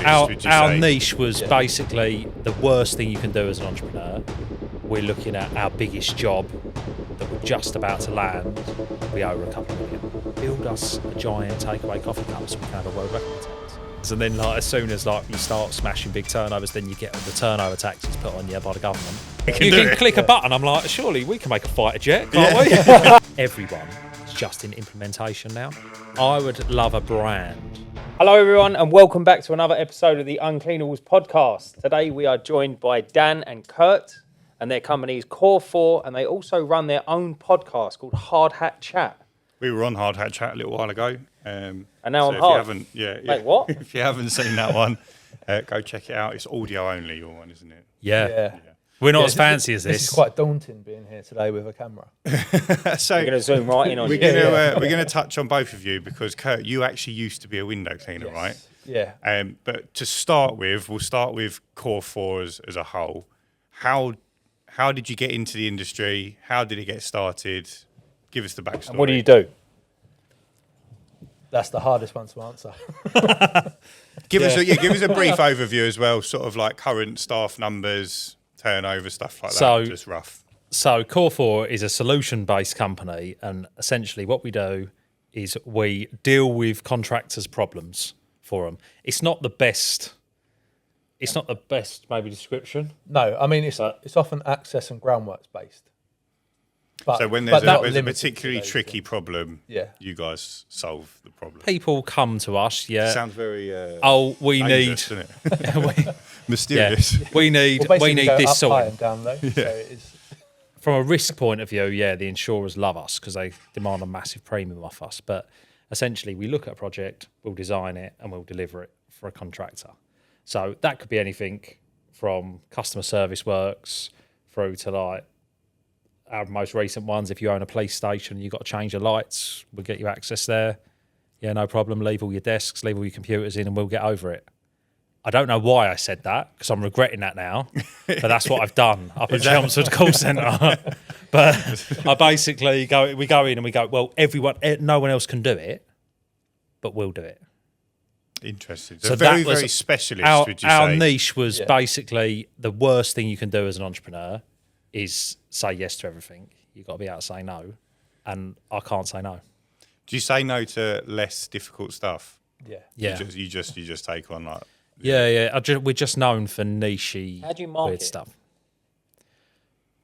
our niche was basically the worst thing you can do as an entrepreneur. We're looking at our biggest job that we're just about to land. We owe a couple of million. Build us a giant takeaway coffee cup so we can have a world record tax. And then as soon as you start smashing big turnovers, then you get the turnover taxes put on you by the government. You can click a button. I'm like, surely we can make a fighter jet, can't we? Everyone is just in implementation now. I would love a brand. Hello everyone and welcome back to another episode of the Uncleanables Podcast. Today we are joined by Dan and Kurt and their company is Core 4 and they also run their own podcast called Hard Hat Chat. We were on Hard Hat Chat a little while ago. And now so I'm if hard. You haven't, Wait, what? If you haven't seen that one, go check it out. It's audio only, your one, isn't it? Yeah. We're not as fancy as this. This is quite daunting being here today with a camera. So we're going to zoom right in on you. We're going to touch on both of you because Kurt, you actually used to be a window cleaner, right? Yeah. But to start with, we'll start with Core 4 as a whole. How did you get into the industry? How did it get started? Give us the backstory. And what do you do? That's the hardest one to answer. Give us a brief overview as well, sort of like current staff numbers, turnover, stuff like that, just rough. So Core 4 is a solution-based company, and essentially what we do is we deal with contractors' problems for them. It's not the best maybe description. No, I mean it's often access and groundworks based. But, so when there's a particularly those, tricky problem, you guys solve the problem. People come to us, Sounds very we need mysterious. We need this up sort. High and down low. So it is. From a risk point of view, the insurers love us because they demand a massive premium off us. But essentially, we look at a project, we'll design it, and we'll deliver it for a contractor. So that could be anything from customer service works through to our most recent ones. If you own a police station, you've got to change your lights, we'll get you access there. Yeah, no problem. Leave all your desks, leave all your computers in, and we'll get over it. I don't know why I said that because I'm regretting that now, but that's what I've done up at Chelmsford Call Centre. But I basically we go in and we go, well, no one else can do it, but we'll do it. Interesting. So very specialist, would you say? Our niche was basically the worst thing you can do as an entrepreneur is say yes to everything. You've got to be able to say no, and I can't say no. Do you say no to less difficult stuff? Yeah. You just take on like. We're just known for niche-y, How do you market weird stuff.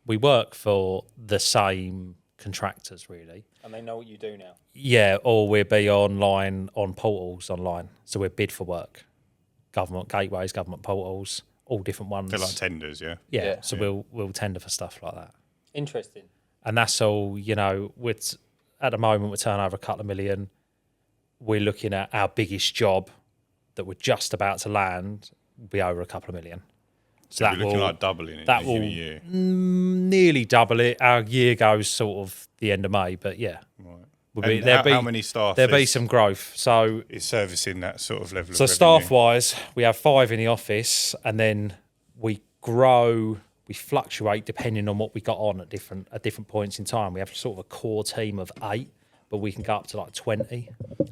We work for the same contractors, really. And they know what you do now. Yeah, or we'll be online on portals online. So we're bid for work, government gateways, government portals, all different ones. They're like tenders, yeah. Yeah. So we'll tender for stuff like that. Interesting. And that's all. At the moment we're turning over a couple of million. We're looking at our biggest job that we're just about to land. We owe a couple of million. So we're looking like doubling it in a year. Nearly double it. Our year goes sort of the end of May, but yeah. Right. How many staff? There'll be some growth. So is servicing that sort of level of So revenue? staff-wise, we have 5 in the office, and then we grow. We fluctuate depending on what we got on at different points in time. We have sort of a core team of 8, but we can go up to 20.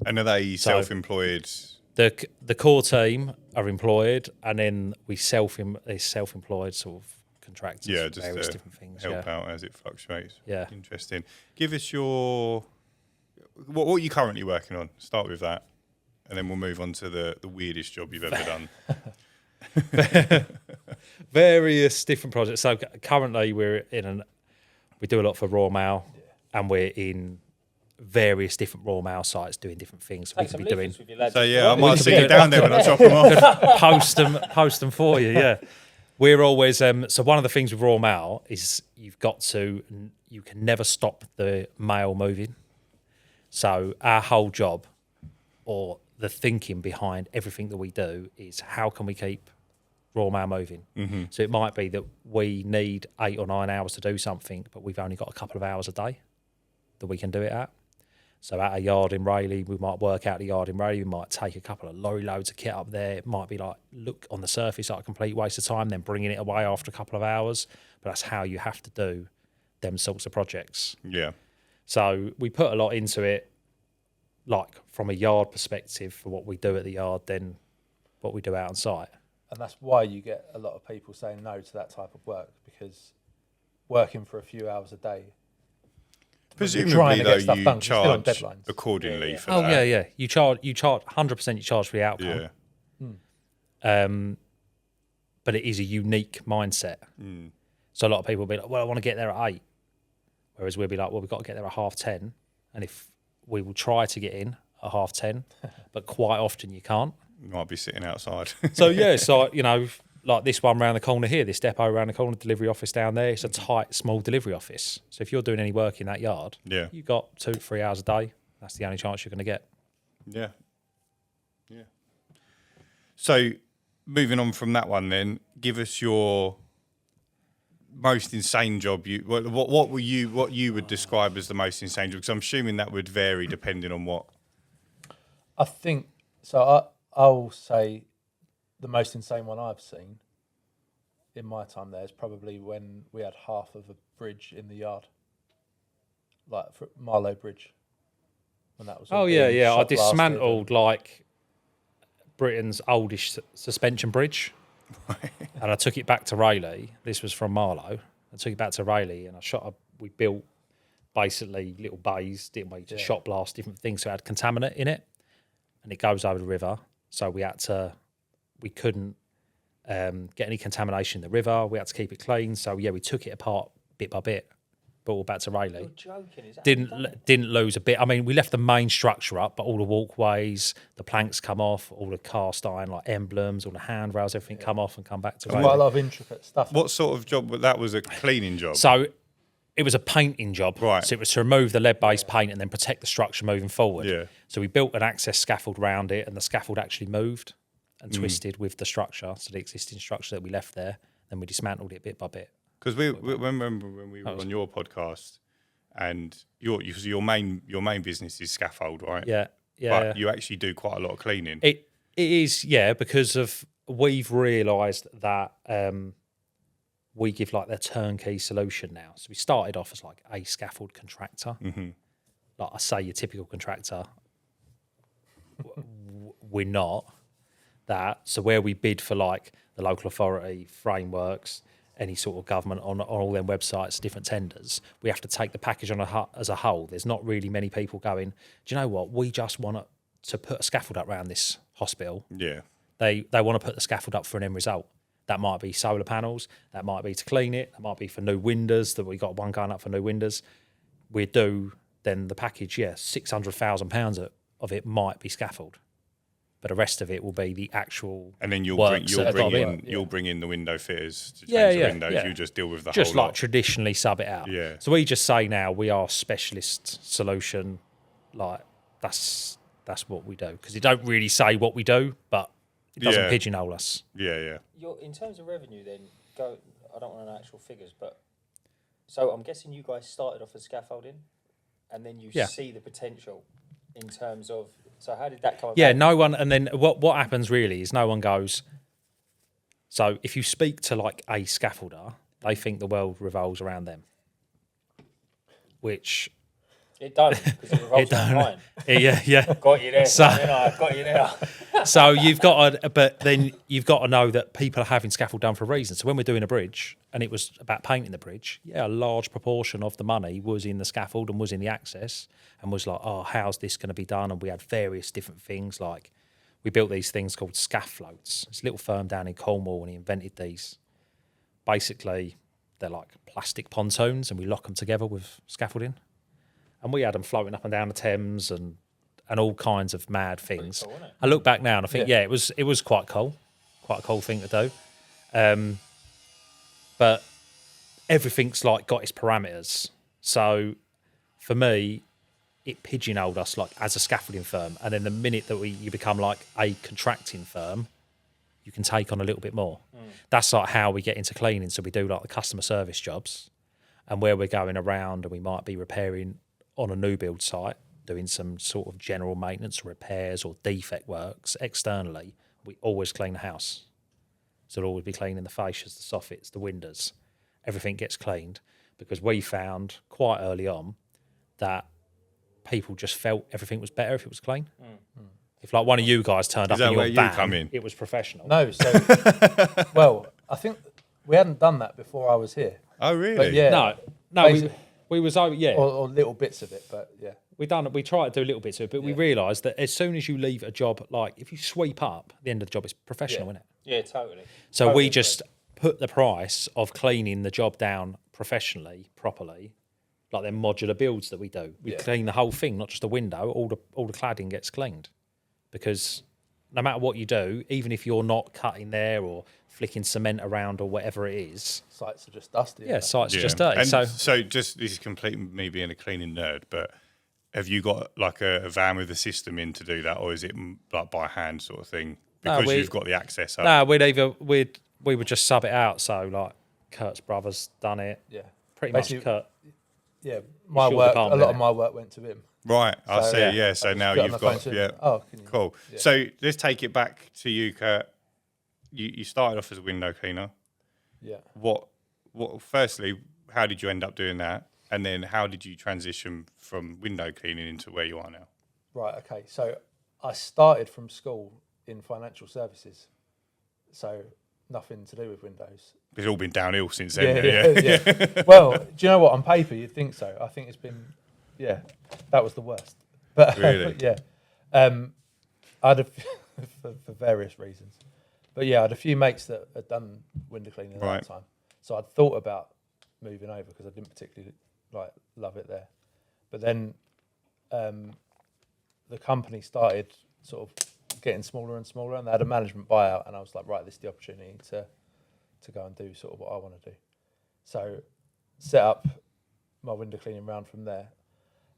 And are they self-employed? The core team are employed, and then we self-employed sort of contractors. Yeah, just various different things. Help out as it fluctuates. Yeah, interesting. Give us what are you currently working on? Start with that, and then we'll move on to the weirdest job you've ever done. Various different projects. So currently we do a lot for Royal Mail, and we're in various different Royal Mail sites doing different things. So we could be doing. I might see you down there when I chop them off. Post them for you. Yeah, we're always. So one of the things with Royal Mail is you can never stop the mail moving. So our whole job, or the thinking behind everything that we do, is how can we keep Royal Mail moving? Mm-hmm. So it might be that we need 8 or 9 hours to do something, but we've only got a couple of hours a day that we can do it at. So at a yard in Rayleigh, we might work out the yard in Rayleigh, we might take a couple of lorry loads of kit up there. It might be look on the surface like a complete waste of time, then bringing it away after a couple of hours. But that's how you have to do them sorts of projects. Yeah. So we put a lot into it, from a yard perspective for what we do at the yard. Then what we do out on site. And that's why you get a lot of people saying no to that type of work, because working for a few hours a day. Presumably, though, stuff you done, 'cause you're still on charge deadlines. accordingly for Oh that. yeah. You charge 100%. You charge for the outcome. Yeah. But it is a unique mindset. So a lot of people will be like, well, I want to get there at 8. Whereas we'll be like, well, we've got to get there at 10:30. And if we will try to get in at 10:30, but quite often you can't. You might be sitting outside. So yeah, so like this one round the corner here, this depot around the corner, delivery office down there, it's a tight, small delivery office. So if you're doing any work in that yard, Yeah. you've got 2 to 3 hours a day. That's the only chance you're going to get. Yeah. Yeah. So moving on from that one then, give us your most insane job what you would describe as the most insane job, because I'm assuming that would vary depending on what. I think so. I'll say the most insane one I've seen in my time there is probably when we had half of a bridge in the yard, like for Marlow Bridge. When that was all being I shot blasted dismantled like Britain's oldest suspension bridge, and I took it back to Rayleigh. This was from Marlow. I took it back to Rayleigh, and we built basically little bays, didn't we? Just shot blast different things, so it had contaminant in it, and it goes over the river. So we couldn't get any contamination in the river. We had to keep it clean. So yeah, we took it apart bit by bit, brought it back to Rayleigh. You're joking, is that Didn't lose a bit. I mean, we left the main structure up, but all the walkways, the planks come off, all the cast iron like emblems, all the handrails, everything come off and come back to quite a Rayleigh. lot of intricate stuff. What sort of job? That was a cleaning job. So it was a painting job. Right. So it was to remove the lead-based paint and then protect the structure moving forward. Yeah. So we built an access scaffold around it, and the scaffold actually moved and twisted with the structure, so the existing structure that we left there. Then we dismantled it bit by bit. Because we remember when we were on your podcast, and your main business is scaffold, right? Yeah. But you actually do quite a lot of cleaning. It is, because we've realised that we give like the turnkey solution now. So we started off as like a scaffold contractor. Like I say, your typical contractor. We're not that. So where we bid for like the local authority frameworks, any sort of government on all their websites, different tenders, we have to take the package on as a whole. There's not really many people going, do you know what? We just want to put a scaffold up around this hospital. Yeah. They want to put the scaffold up for an end result. That might be solar panels. That might be to clean it. That might be for new windows. That we got one going up for new windows. We do then the package. Yeah, £600,000 of it might be scaffold, but the rest of it will be the actual. And then you'll bring in the window fitters to change the windows. Yeah. You just deal with the just whole like lot. traditionally sub it out. Yeah. So we just say now we are specialist solution. Like that's what we do, because it don't really say what we do, but it doesn't pigeonhole us. Yeah. In terms of revenue, then I don't want to know actual figures, but so I'm guessing you guys started off as scaffolding, and then you see the potential in terms of. So how did that come about? Yeah, no one. And then what happens really is no one goes. So if you speak to like a scaffolder, they think the world revolves around them, which it does, because it revolves around mine. Yeah. Got you there. So- I've got you there. So you've got to know that people are having scaffold done for a reason. So when we're doing a bridge, and it was about painting the bridge, a large proportion of the money was in the scaffold and was in the access, and was like, oh, how's this going to be done? And we had various different things. Like we built these things called scaff floats. It's a little firm down in Cornwall, and he invented these. Basically, they're like plastic pontoons, and we lock them together with scaffolding. And we had them floating up and down the Thames and all kinds of mad things. Cool, isn't it? I look back now and I think, it was quite cool. Quite a cool thing to do. But everything's like got its parameters. So for me, it pigeonholed us like as a scaffolding firm. And then the minute that you become like a contracting firm, you can take on a little bit more. That's like how we get into cleaning. So we do like the customer service jobs, and where we're going around and we might be repairing on a new build site, doing some sort of general maintenance, repairs or defect works externally, we always clean the house. So we'll always be cleaning the fascias, the soffits, the windows. Everything gets cleaned, because we found quite early on that people just felt everything was better if it was clean. If like one of you guys turned up that in where your you van, come in? it was professional. No, so well, I think we hadn't done that before I was here. Oh, really? But yeah, No, we was over. Yeah, or little bits of it, but yeah. we tried to do little bits of it, but we realised that as soon as you leave a job, like if you sweep up, at the end of the job, it's professional, isn't it? Yeah, totally. So Totally we just put the price of cleaning the job down professionally, properly, like them modular builds that we do. We clean the whole thing, not just the window. All the cladding gets cleaned, because no matter what you do, even if you're not cutting there or flicking cement around or whatever it is, Sites are just dusty. yeah, site's just Yeah. dirty. And So just this is complete me being a cleaning nerd, but have you got like a van with a system in to do that, or is it like by hand sort of thing? Because you've got the access up. no, we would just sub it out. So like Kurt's brother's done it. Yeah. Pretty Basically, much Kurt. Yeah, my short work. A department, lot of innit? my work went to him. Right, I So, see. yeah. Yeah, so I just now put it on you've the phone got to him. yeah. Oh, can you? Cool. Yeah. So let's take it back to you, Kurt. You started off as a window cleaner. Yeah. What? Firstly, how did you end up doing that? And then how did you transition from window cleaning into where you are now? Right. Okay. So I started from school in financial services, so nothing to do with Windows. It's all been downhill since then. Yeah. Well, do you know what? On paper, you'd think so. I think it's been, that was the worst. But Really? yeah, I had for various reasons. But yeah, I had a few mates that had done window cleaning at Right. that time, so I'd thought about moving over because I didn't particularly love it there. But then the company started sort of getting smaller and smaller, and they had a management buyout, and I was like, right, this is the opportunity to go and do sort of what I want to do. So set up my window cleaning round from there.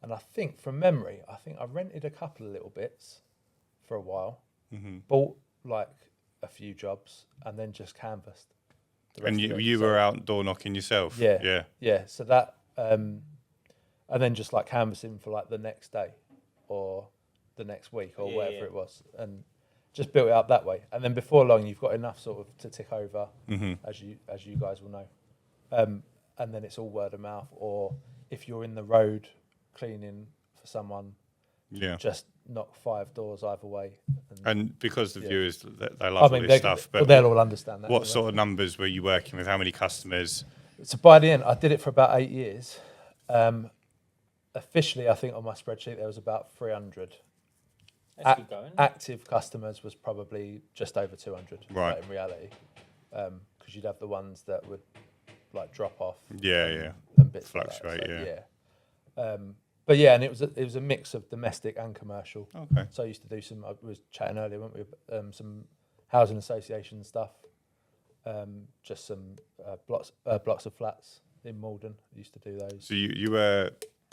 And I think from memory, I rented a couple of little bits for a while, bought like a few jobs, and then just canvassed. the rest And of it. you So- were out door knocking yourself? Yeah. Yeah. So that, and then just like canvassing for like the next day or the next week or whatever it was, and just built it up that way. And then before long, you've got enough sort of to tick over, as you guys will know. And then it's all word of mouth, or if you're in the road cleaning for someone, Yeah. just knock 5 doors either way. And because the viewers, they love all this stuff, but they'll all understand that. what sort of numbers were you working with? How many customers? So by the end, I did it for about 8 years. Officially, I think on my spreadsheet there was about 300. That's good going. Active customers was probably just over 200. Right. In reality, because you'd have the ones that would like drop off. Yeah. And bits Fluctuate, like that. yeah. But yeah, and it was a mix of domestic and commercial. Okay. So I used to do some. I was chatting earlier, weren't we? Some housing association stuff. Just some blocks of flats in Malden. I used to do those. So you were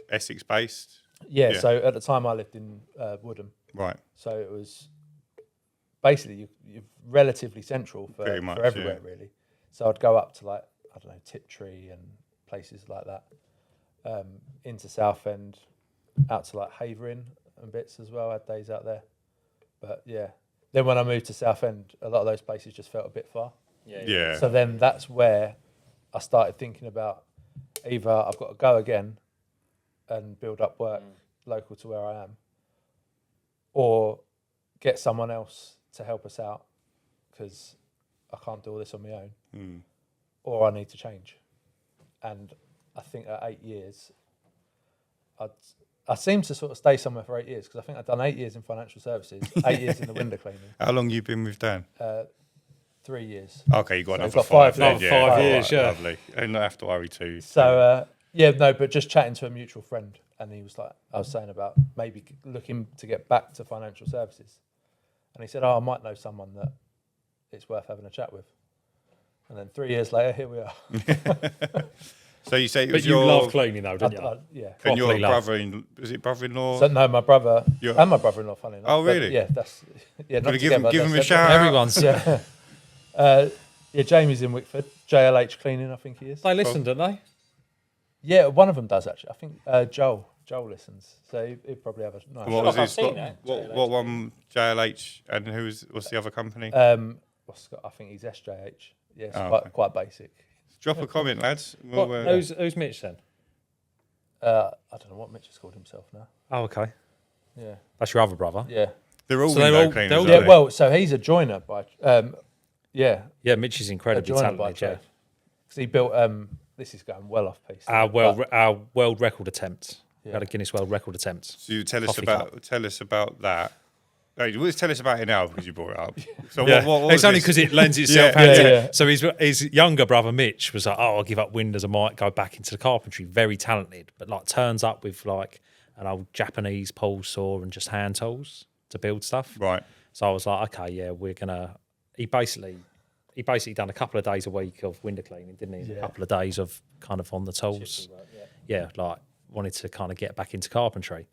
Essex based? Yeah. yeah. So at the time I lived in Woodham. Right. So it was basically you're relatively central for Pretty much, everywhere, really. So I'd go up to like, I don't know, Tiptree and places like that, into Southend, out to like Havering and bits as well. I had days out there. But yeah, then when I moved to Southend, a lot of those places just felt a bit far. Yeah. So then that's where I started thinking about either I've got to go again and build up work local to where I am, or get someone else to help us out because I can't do all this on my own, or I need to change. And I think at 8 years, I seem to sort of stay somewhere for 8 years because I think I've done 8 years in financial services, 8 years in the window cleaning, How long you been with Dan? 3 years. Okay, you got So another got 5 5 then. left. Yeah. 5 years, yeah. Lovely. And not have to worry too. So yeah, no, but just chatting to a mutual friend, and he was like, I was saying about maybe looking to get back to financial services, and he said, "Oh, I might know someone that it's worth having a chat with." And then 3 years later, here we are. So you say it But was you your love cleaning though, didn't you? Yeah. and your properly love. brother-in, was it brother-in-law? So no, my brother Your- and my brother-in-law, funny enough. Oh, but really? yeah, that's not Gonna give him together, a that's shout Everyone's. Yeah. Yeah, Jamie's in Wickford. JLH Cleaning, I think he is. They listen, don't they? Yeah, one of them does actually. I think Joel listens, so he'd probably have a nice. What was I've his? seen that, What one? JLH and what's the other company? I think he's SJH. Yeah, it's Oh, quite, okay. quite basic. Drop a comment, lads. We'll, What, who's Mitch then? I don't know what Mitch has called himself now. Oh, okay. Yeah, That's your other brother. yeah. They're all So they're all- window cleaners. they're all- aren't Yeah, they? well, so he's a joiner by, yeah, Yeah, Mitch is a incredibly joiner by talented. Yeah. trade. Because he built, this is going well off piece. Our world record attempt. We Yeah. had a Guinness World Record attempt. So you tell us Coffee about that. Hey, well, tell us about it now because you brought it up. So Yeah. what It's was only this? because it lends itself Yeah. out to Yeah, it. yeah. So his younger brother Mitch was like, "Oh, I'll give up windows. I might go back into the carpentry." Very talented, but like turns up with like an old Japanese pole saw and just hand tools to build stuff. Right. So I was like, "Okay, yeah, we're gonna." He basically done a couple of days a week of window cleaning, didn't he? Yeah. A couple of days of kind of on the tools. Yeah, like wanted to kind of get back into carpentry,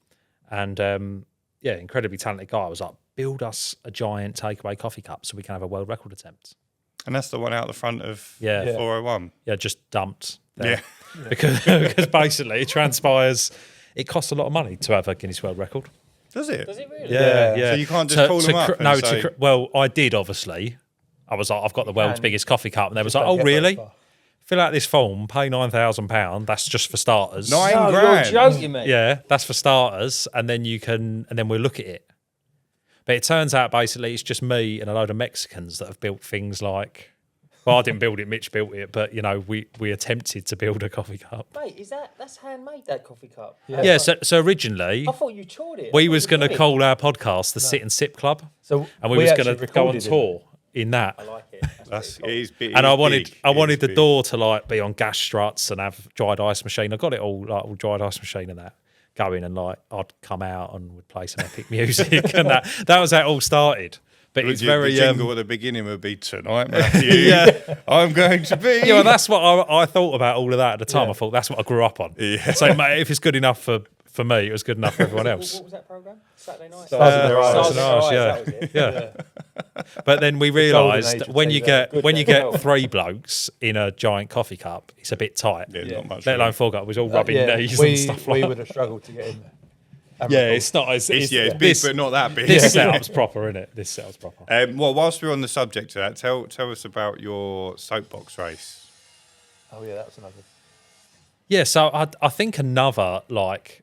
and yeah, incredibly talented guy. I was like, build us a giant takeaway coffee cup so we can have a world record attempt. And that's the one out the front of Yeah. Yeah. 401. Yeah, just dumped there. Yeah. Because basically it transpires, it costs a lot of money to have a Guinness World Record. Does it? Does it really? Yeah, Yeah. yeah. So you can't just call them up and say- well, I did obviously. I was like, I've got the world's can. biggest coffee cup, and they was Just like, don't oh get very really? far. Fill out this form, pay £9,000. That's just for starters. Nine No, grand. you're joking, mate. Yeah, that's for starters, and then we'll look at it. But it turns out basically it's just me and a load of Mexicans that have built things like. Well, I didn't build it; Mitch built it. But you know, we attempted to build a coffee cup. Mate, that's handmade, that coffee cup? Yeah. Yeah. So originally I thought you toured it. we was going to call our podcast the Sit and Sip Club, So and we was going actually to go on recorded it. tour in that. I like it. That's, it is big. And it I is wanted big. I It wanted is the big. door to like be on gas struts and have dried ice machine. I got it all like all dried ice machine and that going, and like I'd come out and would play some epic music and that was how it all started. But it's The very jingle at the beginning would be tonight, Matthew. yeah. I'm going to be. Yeah, well, that's what I thought about all of that at the time. Yeah. I thought that's what I grew up on. Yeah. So, mate, if it's good enough for me, it was good enough for everyone What else. was that programme? Saturday night? Stars in their eyes. Stars in their eyes, yeah. That was it. Yeah. But then we golden realised age of when you TV. get Good when you day. get three blokes in a giant coffee cup, it's a bit tight. Yeah, not much. Let alone room. four guys. It was all rubbing knees we, and stuff we like would that. have struggled to get in there. And Yeah, record. it's not. It's It's big, this, but not that big. this setup's proper, isn't it? This setup's proper. Well, whilst we're on the subject of that, tell us about your soapbox race. Oh yeah, that was another. Yeah, so I think another like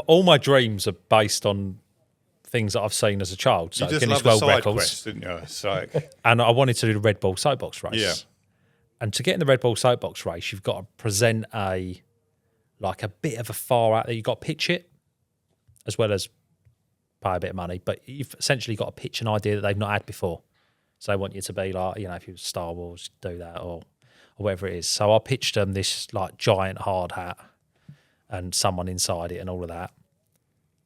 all my dreams are based on things that I've seen as a child. So You just Guinness love the World side Records, quest, didn't you? It's like, and I wanted to do the Red Bull soapbox race. Yeah. And to get in the Red Bull soapbox race, you've got to present a bit of a far out there. You've got to pitch it as well as pay a bit of money, but you've essentially got to pitch an idea that they've not had before. So they want you to be like, if you was Star Wars, do that or whatever it is. So I pitched them this like giant hard hat and someone inside it and all of that.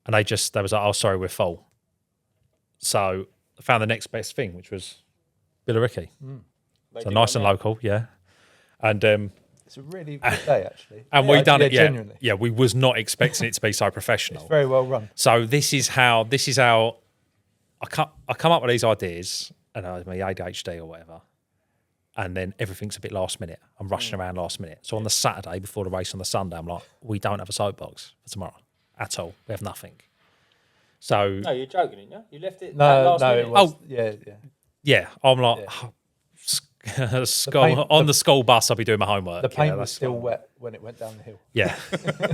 And they was like, oh, sorry, we're full. So I found the next best thing, which was Billericay. So nice and local, yeah. And It's a really good day actually. and Yeah, we done it, yeah. Genuinely, Yeah, we was not expecting it to be so professional. it's very well run. So this is how I come up with these ideas, and I my ADHD or whatever, and then everything's a bit last minute. I'm rushing around last minute. So on the Saturday before the race on the Sunday, I'm like, we don't have a soapbox for tomorrow at all. We have nothing. So No, you're joking, didn't you? You left it No, last no, minute. it was. Oh. Yeah. yeah, I'm like. Yeah. School, on the school bus, I'll be doing my homework. The paint was that's still fine. wet when it went down the hill. Yeah,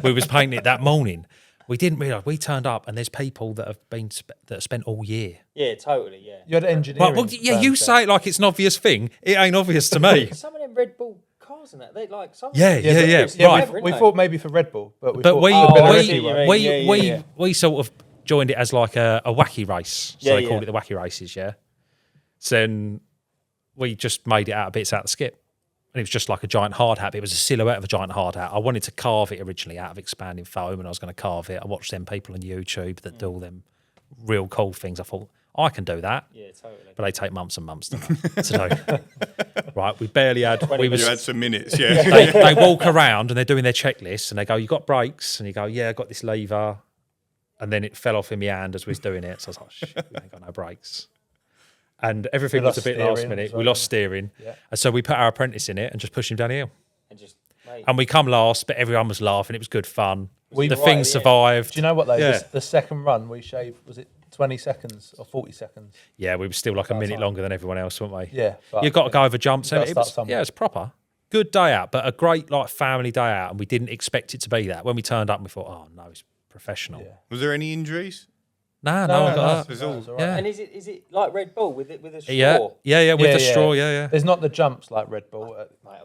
we was painting it that morning. We didn't realise we turned up, and there's people that have spent all year. Yeah, totally, yeah. You had engineering. Well, yeah, firms you there. say it like it's an obvious thing. It ain't obvious to me. Some of them Red Bull cars and that, they like some. Yeah, but- yeah, yeah, right. Right. We thought maybe for Red Bull, but we But thought, we Billericay we- won't. we yeah. we sort of joined it as like a wacky race. So Yeah, they called yeah. it the wacky races, yeah. So then we just made it out of bits out of the skip. And it was just like a giant hard hat. But it was a silhouette of a giant hard hat. I wanted to carve it originally out of expanding foam, and I was going to carve it. I watched them people on YouTube that do all them real cool things. I thought, I can do that. Yeah, totally. But they take months and months to do. Right, we barely had. We was, you had some minutes, yeah. they walk around and they're doing their checklist, and they go, "You got brakes?" And you go, "Yeah, I got this lever." And then it fell off in my hand as we was doing it. So I was like, "Shit, we ain't got no brakes." And everything We was a lost bit last steering minute. as We well, lost didn't steering, Yeah. and so we put our apprentice in it and just pushed him down the hill. And just, mate, And we come last, but everyone was laughing. It was good fun. We- The Right, thing yeah. survived. Do you know what though? Yeah. The second run we shaved, was it 20 seconds or 40 seconds? Yeah, we were still like a About minute time. longer than everyone else, weren't we? Yeah. But You've got to go over jumps. gotta It start was, somewhere. yeah, it's proper. Good day out, but a great like family day out, and we didn't expect it to be that. When we turned up, we thought, oh no, it's professional. Yeah. Was there any injuries? No, I no, got it's that. all- it's all right. Yeah. And is it like Red Bull with a straw? Yeah, with the straw, yeah. There's not the jumps like Red Bull,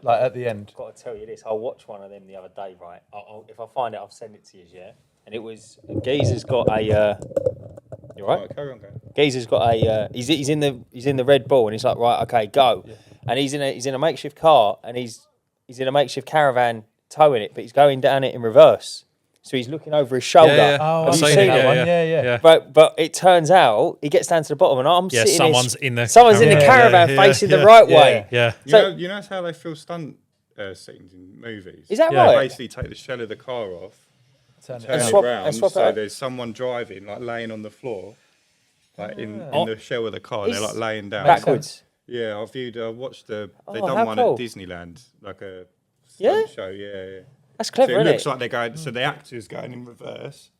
like at the end. I've got to tell you this. I watched one of them the other day, right? If I find it, I'll send it to you, yeah? And it was, Geezer's got a, you all right? Carry on, going. Geezer's got a, he's in the Red Bull, and he's like, right, okay, go. Yeah. And he's in a makeshift car, and he's in a makeshift caravan towing it, but he's going down it in reverse. So he's looking over his shoulder. Yeah. Oh, Have I've you seen seen that it? one. Yeah. But it turns out he gets down to the bottom, and I'm sitting Someone's in the someone's in the caravan. caravan facing the right way. Yeah. You know how they film stunt scenes in movies? Is that Yeah. right? Basically take the shell of the car off, Turn it turn around. it swap- round, and swap it so out. there's someone driving, like laying on the floor, like in Oh. the shell of the car. They're like laying down. Backwards. Yeah, I watched they Oh, done how one cool. at Disneyland, like a Yeah? stunt show. Yeah. That's So clever, it isn't looks it? like they're going. So the actor's going in reverse,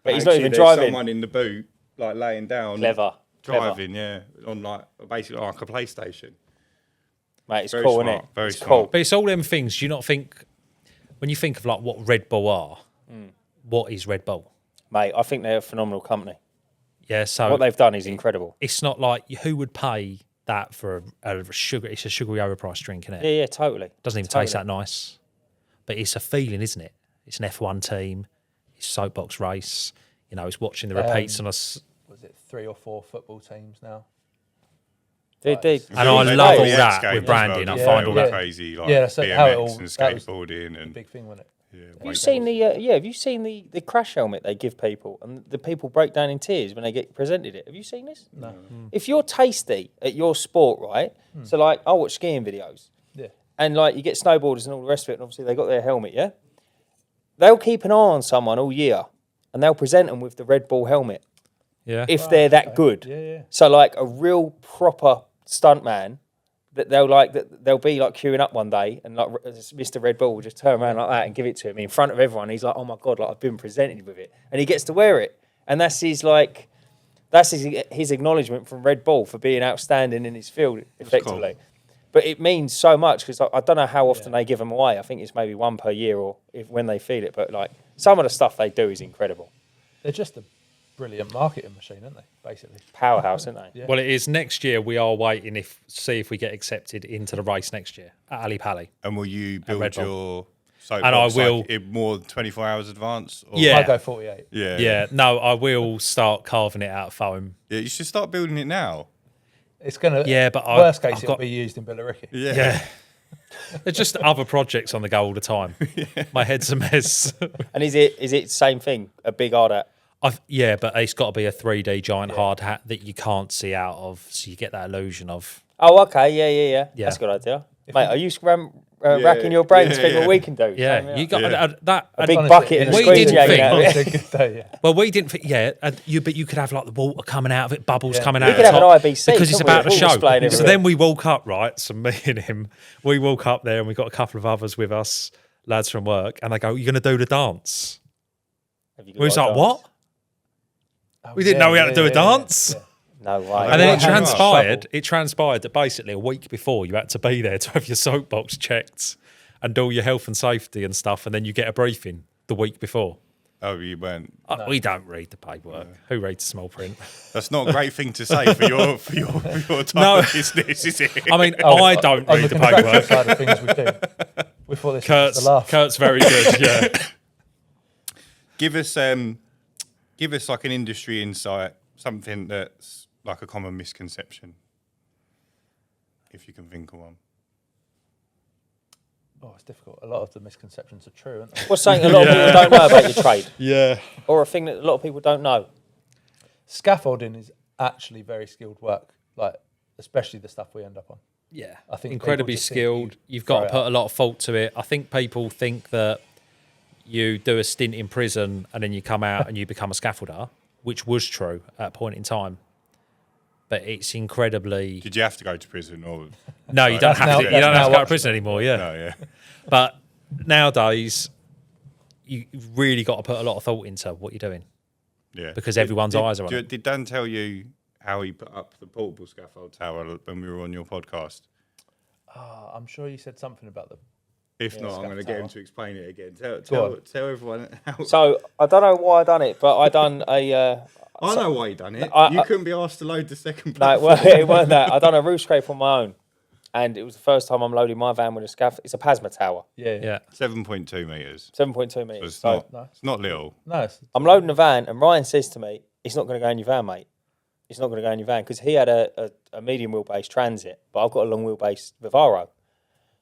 But he's not actually even there's driving. Someone in the boot, like laying down, Clever. driving. Yeah, on like basically like a PlayStation. Mate, it's Very cool, smart, isn't it? very it's smart. cool. But it's all them things. Do you not think, when you think of like what Red Bull are, what is Red Bull? Mate, I think they're a phenomenal company. Yeah, so What they've done is incredible. it's not like who would pay that for a sugar. It's a sugary overpriced drink, isn't it? Yeah, totally. Doesn't even taste that nice. But it's a feeling, isn't it? It's an F1 team. It's soapbox race. You know, it's watching the repeats on us. Was it 3 or 4 football teams now? They And I They love do all the that X Games with as branding. well, I don't find they? all the that. crazy like Yeah, that's BMX how it all- and that was skateboarding and Big thing, wasn't it? Have you seen have you seen the crash helmet they give people, and the people break down in tears when they get presented it? Have you seen this? No. If you're tasty at your sport, right? So like I watch skiing videos, Yeah. and like you get snowboarders and all the rest of it, and obviously they got their helmet, yeah. They'll keep an eye on someone all year, and they'll present them with the Red Bull helmet Yeah. if they're that good. Yeah. So like a real proper stuntman, that they'll be like queuing up one day, and like Mr. Red Bull will just turn around like that and give it to him in front of everyone. He's like, "Oh my god, like I've been presented with it," and he gets to wear it, and that's his acknowledgement from Red Bull for being outstanding in his field, effectively. But it means so much because I don't know how often they give them away. I think it's maybe one per year, or when they feed it. But like some of the stuff they do is incredible. They're just a brilliant marketing machine, aren't they? Basically. Powerhouse, aren't they? Yeah. Well, it is next year. We are waiting see if we get accepted into the race next year at Ali Pali. And will you Red build Bull. your soapbox And I will- like, in more than 24 hours advance? Or? Yeah. I go 48. Yeah. Yeah, no, I will start carving it out of foam. Yeah, you should start building it now. It's gonna. Yeah, but worst case I've it'll got- be used in Billericay. Yeah. Yeah. There's just other projects on the go all the time. My head's a mess. And is it same thing? A big hard hat? Yeah, but it's got to be a 3D giant hard hat that you can't see out of, so you get that illusion of. Oh, okay, yeah. Yeah. That's a good idea, mate. Are you racking your brain to think what we can do? Yeah, Same you here. got that. a big Honestly, bucket and a we squeegee didn't hanging think- out of It's it. a good day, yeah. Well, we didn't. But you could have like the water coming out of it, bubbles Yeah. coming We out. could of have the an top, IBC, because it's couldn't we? about the Full show. display and So everything. then we walk up, right? So me and him, we walk up there, and we got a couple of others with us, lads from work, and they go, "You're going to do the dance." Have you We was got like, a "What?" Oh, We didn't know we had to do a dance. dance? No way. And then What happened? it transpired that basically a week before you had to be there to have your soapbox checked and do all your health and safety and stuff, and then you get a briefing the week before. Oh, you went. We don't read the paperwork. Who reads the small print? That's not a great thing to say for your type No. of business, is it? I mean, I don't On read the the contractual paperwork. side of things, we do. We thought this was the laugh. Kurt's very good. Yeah. Give us like an industry insight, something that's like a common misconception, if you can think of one. Oh, it's difficult. A lot of the misconceptions are true, aren't they? What's something a lot of people don't know about your trade, Yeah. or a thing that a lot of people don't know? Scaffolding is actually very skilled work, like especially the stuff we end up on. Yeah. I think incredibly people just think skilled. you You've got throw to it put out. a lot of fault to it. I think people think that you do a stint in prison and then you come out and you become a scaffolder, which was true at a point in time. But it's incredibly. Did you have to go to prison or? No, you don't That's have now- to. You that's don't have now to go to optional. prison anymore. Yeah. No, yeah. But nowadays, you really got to put a lot of thought into what you're doing. Yeah. Because everyone's eyes are on it. Did Dan tell you how he put up the portable scaffold tower when we were on your podcast? I'm sure you said something about the If not, I'm going to get him to explain it again. Tell everyone how. So I don't know why I done it, but I done a. I know why you done it. You couldn't be asked to load the second No, platform. it weren't that. I done a roof scrape on my own, and it was the first time I'm loading my van with a scaffold. It's a Pasma tower, Yeah. 7.2 metres. 7.2 meters. So it's not little. No, I'm loading the van, and Ryan says to me, "It's not going to go in your van, mate. It's not going to go in your van," because he had a medium wheelbase Transit, but I've got a long wheelbase Vivaro.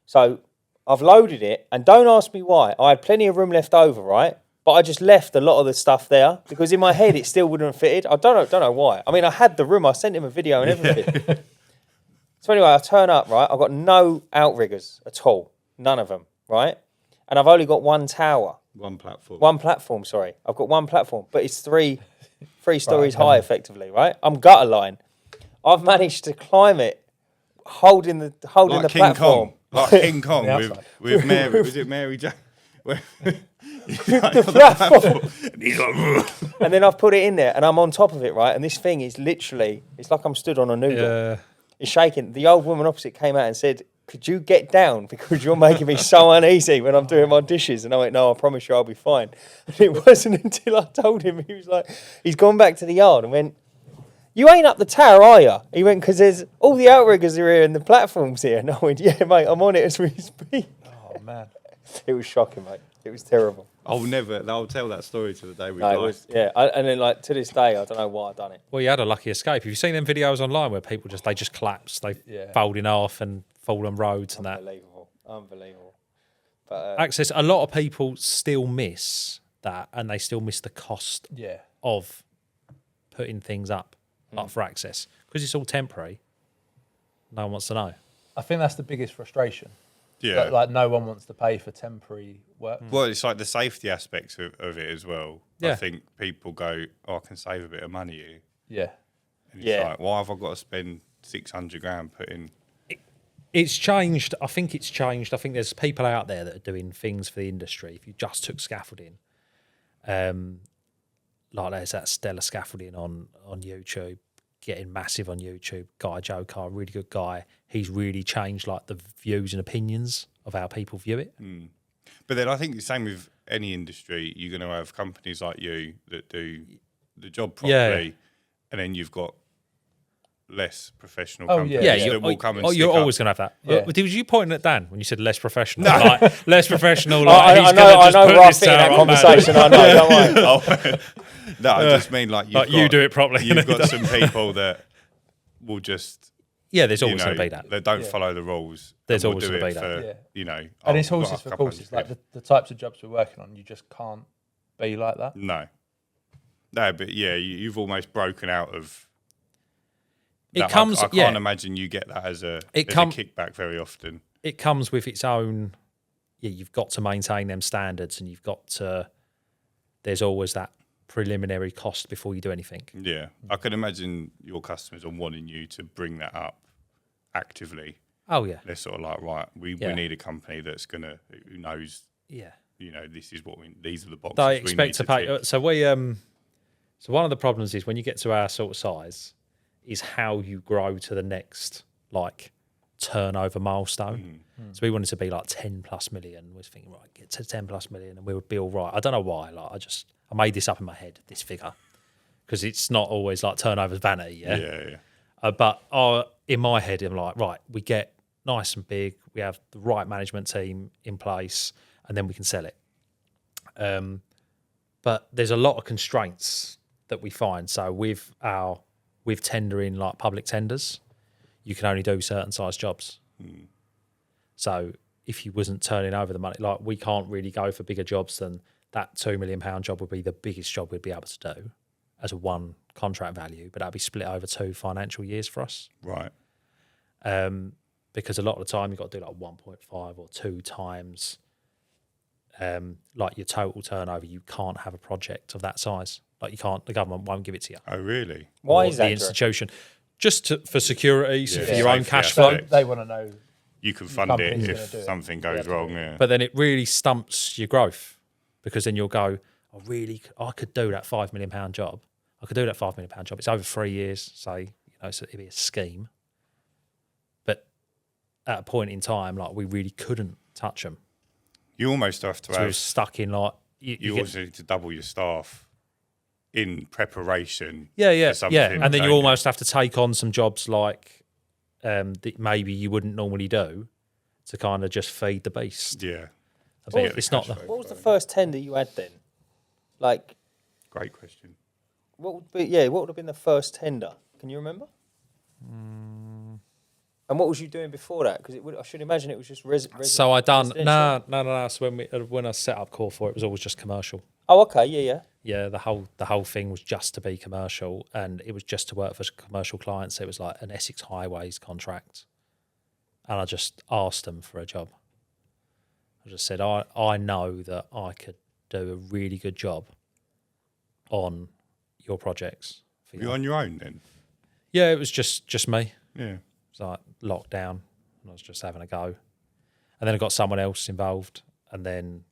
So I've loaded it, and don't ask me why. I had plenty of room left over, right? But I just left a lot of the stuff there because in my head it still wouldn't have fitted. I don't know why. I mean, I had the room. I sent him a video and everything. So anyway, I turn up, right? I've got no outriggers at all. None of them, right? And I've only got one tower. One platform. One platform, sorry. I've got one platform, but it's three stories high effectively, right? I'm gutter line. I've managed to climb it holding the King platform. Kong. Like King Kong with Mary. Was it Mary Jane? The platform. And then I've put it in there and I'm on top of it, right? And this thing is literally, it's like I'm stood on a noodle. It's shaking. The old woman opposite came out and said, "Could you get down? Because you're making me so uneasy when I'm doing my dishes." And I went, "No, I promise you I'll be fine." And it wasn't until I told him, he was like, he's gone back to the yard and went, "You ain't up the tower, are you?" He went, "Because there's all the outriggers are here and the platform's here." And I went, "Yeah, mate, I'm on it as we speak." Oh, man. It was shocking, mate. It was terrible. I'll tell that story to the day we die. It was, and then like to this day, I don't know why I done it. Well, you had a lucky escape. Have you seen them videos online where people just collapse, they fold in half and fall on roads and that? Unbelievable. But Access. A lot of people still miss that, and they still miss the cost of putting things up for access because it's all temporary. No one wants to know. I think that's the biggest frustration. Yeah. Like no one wants to pay for temporary work. Well, it's like the safety aspects of it as well. Yeah. I think people go, "Oh, I can save a bit of money here." Yeah. And it's like, why have I got to spend 600 grand putting... It's changed. I think it's changed. I think there's people out there that are doing things for the industry. If you just took scaffolding, like there's that Stellar Scaffolding on YouTube, getting massive on YouTube. Guy Joe Carr, really good guy. He's really changed like the views and opinions of how people view it. But then I think the same with any industry. You're going to have companies like you that do the job properly, and then you've got less professional companies that will come and stick you're up. always going to have that. Yeah. Was you pointing at Dan when you said less professional? No. Like, less professional. Like, I know where I fit in that conversation. I know, don't worry. No, I just mean like you do it properly. You've got some people that will just... Yeah, there's always going to be that. They don't follow the rules. There's and always will going do to be it that. for, you know... And it's I've got horses a for couple courses. hundred Like the types of jobs we're working on, you just can't be like that. No, but yeah, you've almost broken out of... It that. comes. I can't imagine you get that as a kickback very often. It comes with its own. Yeah, you've got to maintain them standards, and you've got to. There's always that preliminary cost before you do anything. Yeah, I can imagine your customers are wanting you to bring that up actively. Oh yeah, They're sort of like, right, we need a company that's gonna who knows. Yeah, you know, this is what these are the boxes they we expect need to pay. tick. So we So one of the problems is when you get to our sort of size, is how you grow to the next like turnover milestone. So we wanted to be like 10 plus million. We was thinking, right, get to 10 plus million and we would be all right. I don't know why. Like I made this up in my head, this figure, because it's not always like turnover's vanity. Yeah. But in my head, I'm like, right, we get nice and big. We have the right management team in place, and then we can sell it. But there's a lot of constraints that we find. So with tendering like public tenders, you can only do certain size jobs. So if you wasn't turning over the money, like we can't really go for bigger jobs than that £2 million job would be the biggest job we'd be able to do as a one contract value, but that'd be split over 2 financial years for us. Right. Because a lot of the time you've got to do like 1.5 or 2 times like your total turnover. You can't have a project of that size. Like you can't, the government won't give it to you. Oh, really? Why is that? The institution, just for security, so for your own Safety cash flow. aspect. They want to know. You can fund it company's if gonna do it. something goes wrong. Yeah. But then it really stumps your growth, because then you'll go, I could do that £5 million job. I could do that £5 million job. It's over 3 years, say, so it'd be a scheme. But at a point in time, like we really couldn't touch them You almost have to So we were have. stuck in like You also need to double your staff in preparation. yeah. For something, And then don't you almost have to take on some jobs like that maybe you wouldn't normally do to kind of just feed the beast. Yeah. I think it's not the, What was the first tender you had then? Like, Great question. what would have been the first tender? Can you remember? And what was you doing before that? Because I should imagine it was just so I done residential. no. So when I set up Core 4, it was always just commercial. Oh, okay, yeah. Yeah, the whole thing was just to be commercial, and it was just to work for commercial clients. It was like an Essex Highways contract, and I just asked them for a job. I just said, I know that I could do a really good job on your projects. For Were you on your own then? Yeah, it was just me. Yeah. It was like lockdown, and I was just having a go, and then I got someone else involved, and then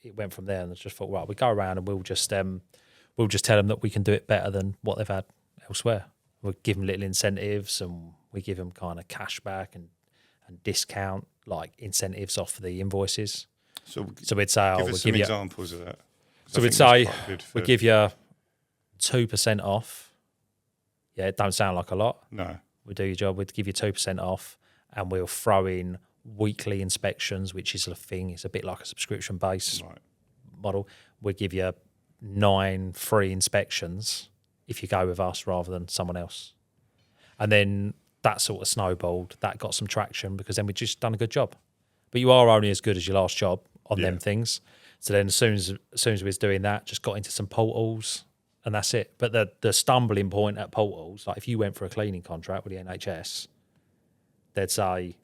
it went from there. And I just thought, right, we go around and we'll just tell them that we can do it better than what they've had elsewhere. We'll give them little incentives, and we give them kind of cash back and discount, like incentives off the invoices. So we'd say, give we'll us some give you. examples of that. So we'd say we give you 2% off. Yeah, it don't sound like a lot. No. We do your job. We'd give you 2% off, and we'll throw in weekly inspections, which is a thing. It's a bit like a subscription-based model. We'd give you 9 free inspections if you go with us rather than someone else. And then that sort of snowballed. That got some traction because then we'd just done a good job. But you are only as good as your last job on them things. So then as soon as we was doing that, just got into some portals, and that's it. But the stumbling point at portals, like if you went for a cleaning contract with the NHS, they'd say,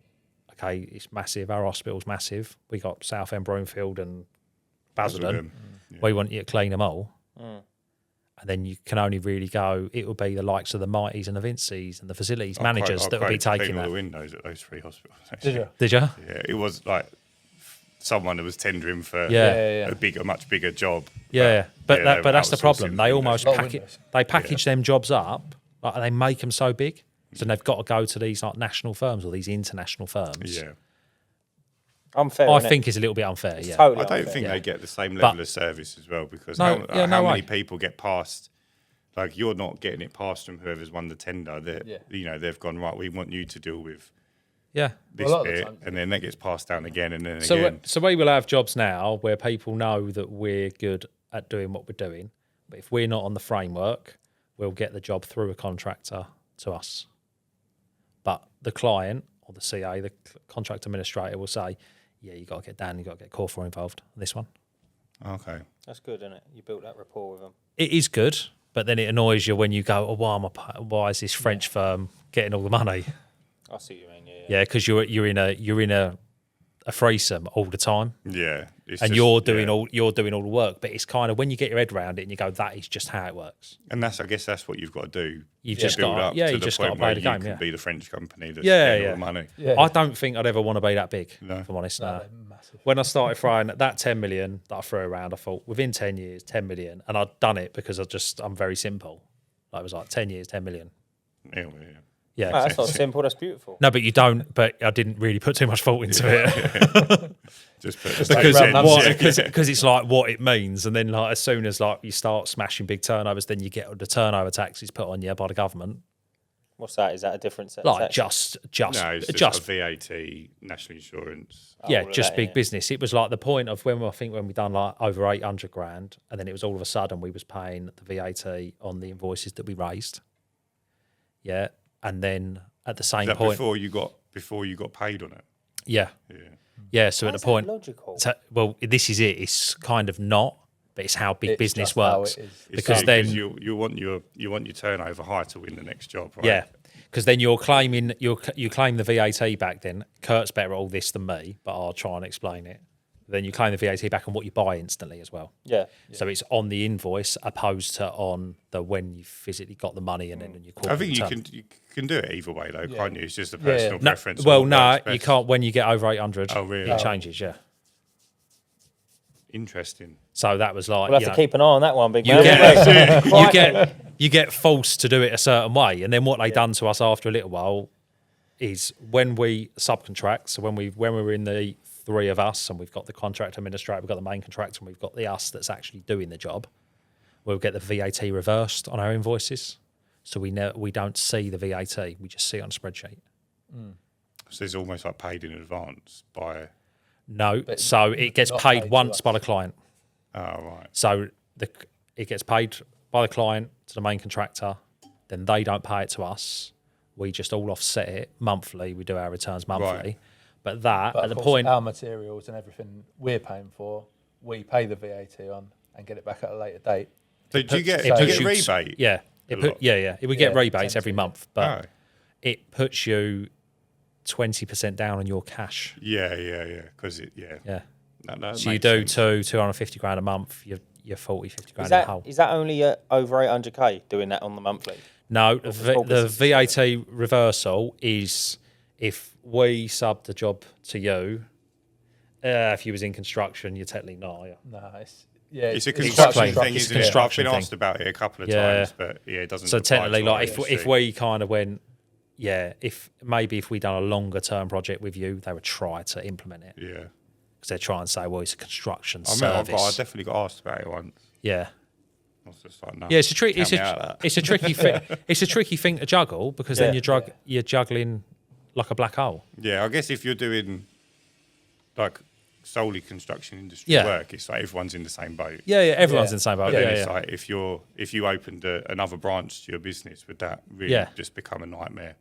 okay, it's massive, our hospital's massive, we got Southend, Broomfield and Basildon, we want you to clean them all. And then you can only really go, it would be the likes of the Mighties and the Vincies and the facilities managers that would be taking all that. the windows at those 3 hospitals. Did you? Did you? Yeah, it was like someone that was tendering for Yeah. a much bigger job. But that's the outsourcing problem. They windows. almost package them jobs up, like they make them so big, so they've got to go to these like national firms or these international firms. Yeah. Unfair. I think it's a little bit unfair. Yeah, Totally I don't unfair. think they get the same level of service as well because No, how no many way. people get past, like you're not getting it past from whoever's won the tender. They've gone, right, we want you to deal with yeah. this Well, a lot of the bit, times, and then that gets passed down again and then So again. so we will have jobs now where people know that we're good at doing what we're doing, but if we're not on the framework, we'll get the job through a contractor to us. But the client or the CA, the contract administrator, will say, yeah, you got to get Dan, you got to get Core 4 involved on this one. Okay. That's good, isn't it? You built that rapport with them. It is good, but then it annoys you when you go, oh, why is this French firm getting all the money? I see what you mean. Yeah, because you're in a threesome all the time, Yeah. and you're doing all the work. But it's kind of when you get your head around it and you go, that is just how it works. And I guess that's what you've got to do. You've to just build got up to to the just got point to play where the you game. can Yeah, be the French company that's Yeah, getting yeah. all the money. Yeah. I don't think I'd ever want to be that big. No. If I'm honest. No, No. they're massive. When I started throwing that 10 million that I threw around, I thought within 10 years, 10 million, and I'd done it because I'm very simple. Like, it was like 10 years, 10 million. Yeah, well, yeah. Yeah. Oh, that's not simple. That's beautiful. No, but you don't. But I didn't really put too much thought into it. Just put because it's like what it means, and then like as soon as like you start smashing big turnovers, then you get the turnover taxes put on you by the government. What's that? Is that a different set? of Like taxes? no, it's just VAT, national insurance. yeah, all of just that, big yeah. business. It was like the point of when we done like over 800 grand, and then it was all of a sudden we was paying the VAT on the invoices that we raised. Yeah, and then at the same Is that point, before you got paid on it? yeah. Yeah. So How's at the that point, logical. well, this is it. It's kind of not, but it's how big It's business just how works. it is. Because then you want your turnover high to win the next job, right? yeah, because then you claim the VAT back. Then Kurt's better at all this than me, but I'll try and explain it. Then you claim the VAT back on what you buy instantly as well. Yeah. So it's on the invoice opposed to on the when you physically got the money and then you. I think you can do it either way though, Yeah. can't you? It's just a Yeah. personal No, preference. well, what no, works you best. can't. When you get over 800, Oh, really? it changes. Yeah. Interesting. So that was like We'll have to keep an eye on that one, big you man. you get forced to do it a certain way, and then what they done to us after a little while is when we subcontract. So when we were in the three of us, and we've got the contract administrator, we've got the main contractor, and we've got the us that's actually doing the job, we'll get the VAT reversed on our invoices. So we don't see the VAT, we just see it on a spreadsheet. So it's almost like paid in advance by... No, But so it gets not paid paid to once us. by the client. Oh, right. So it gets paid by the client to the main contractor, then they don't pay it to us. We just all offset it monthly. We do our returns monthly. Right. But But at of the course, point, our materials and everything we're paying for, we pay the VAT on and get it back at a later date. So do you get so- a puts you- rebate? yeah, A lot. We get Yeah, rebates tends every to, month, but Oh. it puts you 20% down on your cash. Yeah. Because Yeah. That So you makes do sense. 250 grand a month, you're 40, 50 grand Is in the that hole. is that only over 800k doing that on the monthly? No, small the business. VAT reversal is if we sub the job to you, if you was in construction, you're technically not, are you? No, it's It's a quite construction plain. thing, It's isn't it? I've construction been thing. asked about it a couple of Yeah. times, but yeah, it doesn't. So apply technically, to our like if industry. we kind of went, if we done a longer term project with you, they would try to implement it Yeah. because they try and say, well, it's a construction I remember service. I definitely got asked about it once. Yeah. I was just like, no. Yeah, it's a tricky. count me out of that. It's a tricky thing. It's a tricky thing to juggle because then you're juggling like a black hole. Yeah, I guess if you're doing like solely construction industry Yeah. work, it's like everyone's in the same boat. Yeah, everyone's Yeah. in the same boat. But Yeah, then yeah. it's like if you opened another branch to your business, would that really Yeah. just become a nightmare?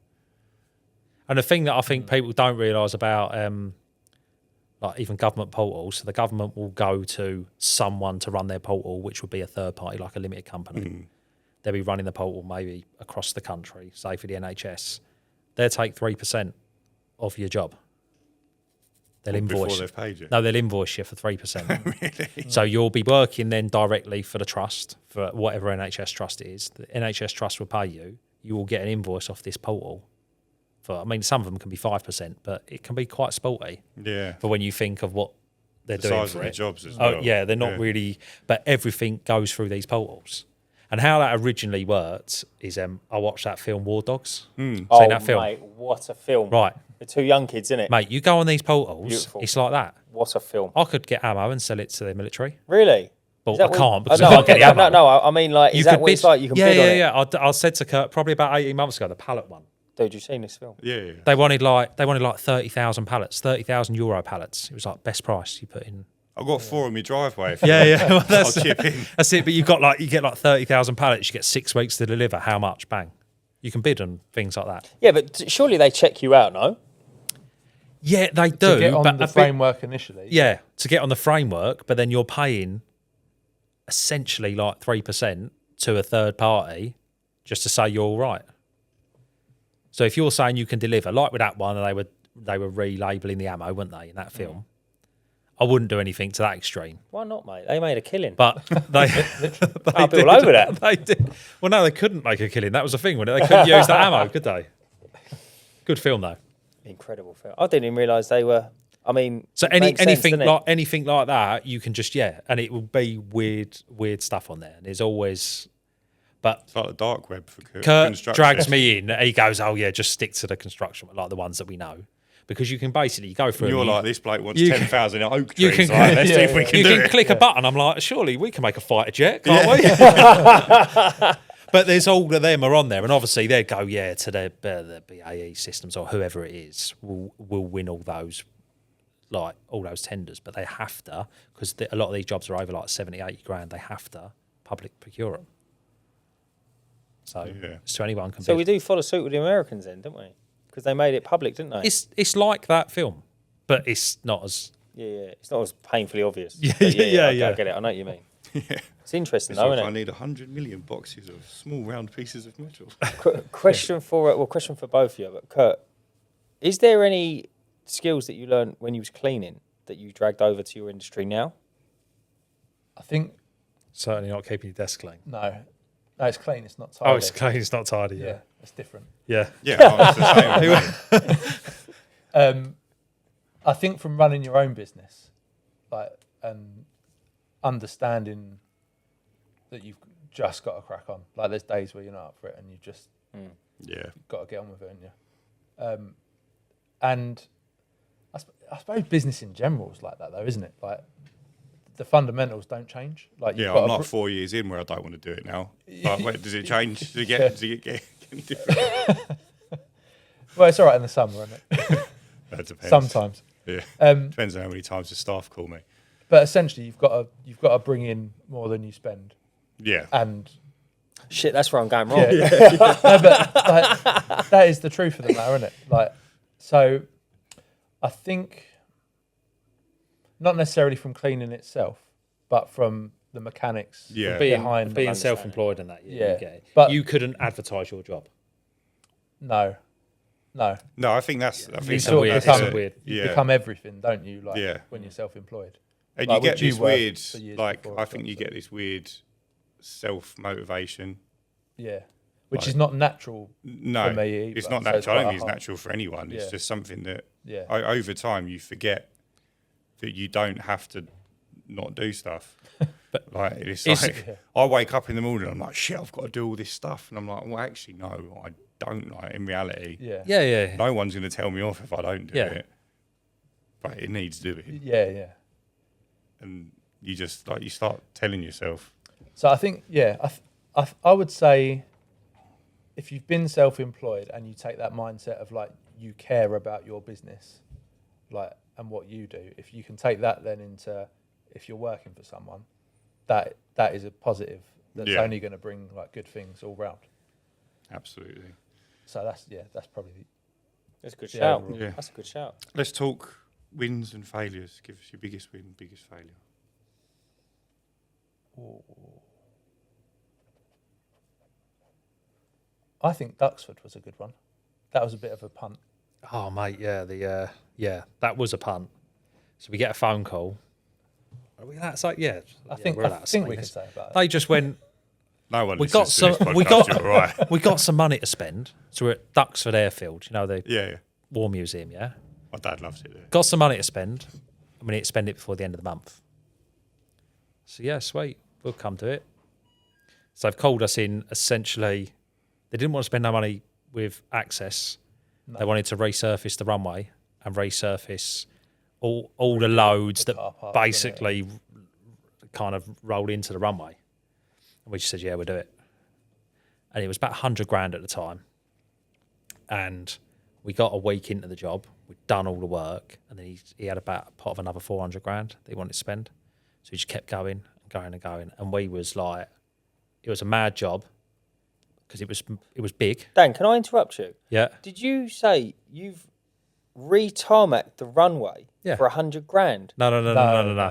And the thing that I think people don't realise about, like even government portals, so the government will go to someone to run their portal, which would be a third party, like a limited company. They'll be running the portal maybe across the country, say for the NHS. They'll take 3% of your job. They'll Before invoice. they've paid you. No, they'll invoice you for 3%. Really? So you'll be working then directly for the trust, for whatever NHS trust it is. The NHS trust will pay you. You will get an invoice off this portal. I mean, some of them can be 5%, but it can be quite sporty Yeah. for when you think of what they're The doing size for of the it. jobs as Oh, well. yeah, they're not really, but everything goes through these portals. And how that originally worked is I watched that film War Dogs. Seen that film? Mate, what a film! Right. The two young kids in it. Mate, you go on these portals, Beautiful. it's like that. What a film! I could get ammo and sell it to the military. Really? But Is that I what- can't because no, I can't get the ammo. No, I mean, like, is that what it's like? You can bid on it. Yeah. I said to Kurt probably about 18 months ago, the pallet one. Dude, you seen this film? Yeah. They wanted like 30,000 pallets, 30,000 euro pallets. It was like best price you put in. I've got 4 in my driveway. Yeah. Well, I'll chip in. That's it. But you get like 30,000 pallets. You get 6 weeks to deliver. How much? Bang. You can bid on things like that. Yeah, but surely they check you out, no? Yeah, they do. to get on but the a bit- framework initially. yeah, to get on the framework, but then you're paying essentially like 3% to a third party just to say you're all right. So if you're saying you can deliver, like with that one, they were relabeling the ammo, weren't they, in that film? I wouldn't do anything to that extreme. Why not, mate? They made a killing. But they, I'll be all over that. They did. Well, no, they couldn't make a killing. That was the thing, wasn't it? They couldn't use that ammo, could they? Good film though. Incredible film. I didn't even realise they were. I mean, So it makes sense, anything doesn't it? anything like that, you can just and it will be weird stuff on there. And there's always, but It's like the dark web for Kurt construction. drags me in. He goes, "Oh yeah, just stick to the construction, like the ones that we know." Because you can basically go through. You're and like, this bloke wants you can- 10,000 oak trees. you can- Like, let's see if we can you do can it. click a button. I'm like, surely we can make a fighter jet, can't we? But there's all of them are on there, and obviously they go, to the BAE systems or whoever it is will win all those, like all those tenders. But they have to, because a lot of these jobs are over like 70, 80 grand. They have to public procure them. So so anyone can. So bid. we do follow suit with the Americans then, don't we? Because they made it public, didn't they? It's like that film, but it's not as. Yeah. It's not as painfully obvious. Yeah, But yeah. I get it. I know what you mean. It's interesting, It's though, like isn't I it? need 100 million boxes of small round pieces of metal. Question for both of you. But Kurt, is there any skills that you learned when you was cleaning that you dragged over to your industry now? I think Certainly not keeping your desk clean. no, it's clean. It's not tidy. Oh, it's clean. It's not tidy. Yeah, it's different. Yeah. Yeah, I was the same. I think from running your own business, like, and understanding that you've just got to crack on. Like, there's days where you're not up for it, and you just Yeah. got to get on with it, haven't you? And I suppose business in general is like that, though, isn't it? Like the fundamentals don't change. Like you've Yeah, got I'm to like 4 years in where I don't want to do it now. But wait, does it change? Does it get any different? Well, it's all right in the summer, isn't it? That depends. Sometimes. Yeah. Um, Depends on how many times the staff call me. But essentially, you've got to bring in more than you spend, Yeah. and Shit, that's where I'm going wrong. no, but like, that is the truth of the matter, isn't it? Like, so I think not necessarily from cleaning itself, but from the mechanics Yeah. behind Being self-employed and that, Yeah, you get it. but- you couldn't advertise your job. No. No, I think that's. I You think sort of weird. become, It's weird. you Yeah. become everything, don't you? Like Yeah. when you're self-employed. And like, you get which you this were weird, for years like, before I as think well, you so. get this weird self-motivation. Yeah, which Like- is not natural. No, For me it's either, not so it's natural. I don't quite think it's hard. natural for anyone. It's Yeah. just something that Yeah, over time you forget that you don't have to not do stuff. But like it's it's- like Yeah. I wake up in the morning, I'm like, shit, I've got to do all this stuff, and I'm like, well, actually, no, I don't. Like in reality, yeah, Yeah. no one's going to tell me off if I don't do Yeah. it. But it needs doing, yeah. and you just like you start telling yourself, So I think, I would say if you've been self-employed and you take that mindset of like you care about your business, like and what you do, if you can take that then into if you're working for someone, that is a positive. That's Yeah. only going to bring like good things all round. absolutely. So that's probably That's a good Yeah, shout. overall. Yeah. That's a good shout. Let's talk wins and failures. Give us your biggest win, biggest failure. I think Duxford was a good one. That was a bit of a punt. Oh, mate, yeah, that was a punt. So we get a phone call. Are we allowed to say? Yeah, I think we're allowed to we say can this. say about it. They just went. No one. We got listens to some. this We podcast, got. you're right. We got some money to spend. So we're at Duxford Airfield. You know the Yeah, War Museum. Yeah, my dad loves it there. got some money to spend. And we need to spend it before the end of the month. So yeah, sweet. We'll come to it. So they've called us in. Essentially, they didn't want to spend no money with access. No. They wanted to resurface the runway and resurface all the loads the that car parks, basically kind of rolled into the runway. And we just said, yeah, we'll do it. And it was about 100 grand at the time. And we got a week into the job. We'd done all the work. And then he had about a pot of another 400 grand that he wanted to spend. So he just kept going and going and going. And we was like, it was a mad job because it was big. Dan, can I interrupt you? Yeah. Did you say you've re-tarmacked the runway Yeah. for 100 grand? No.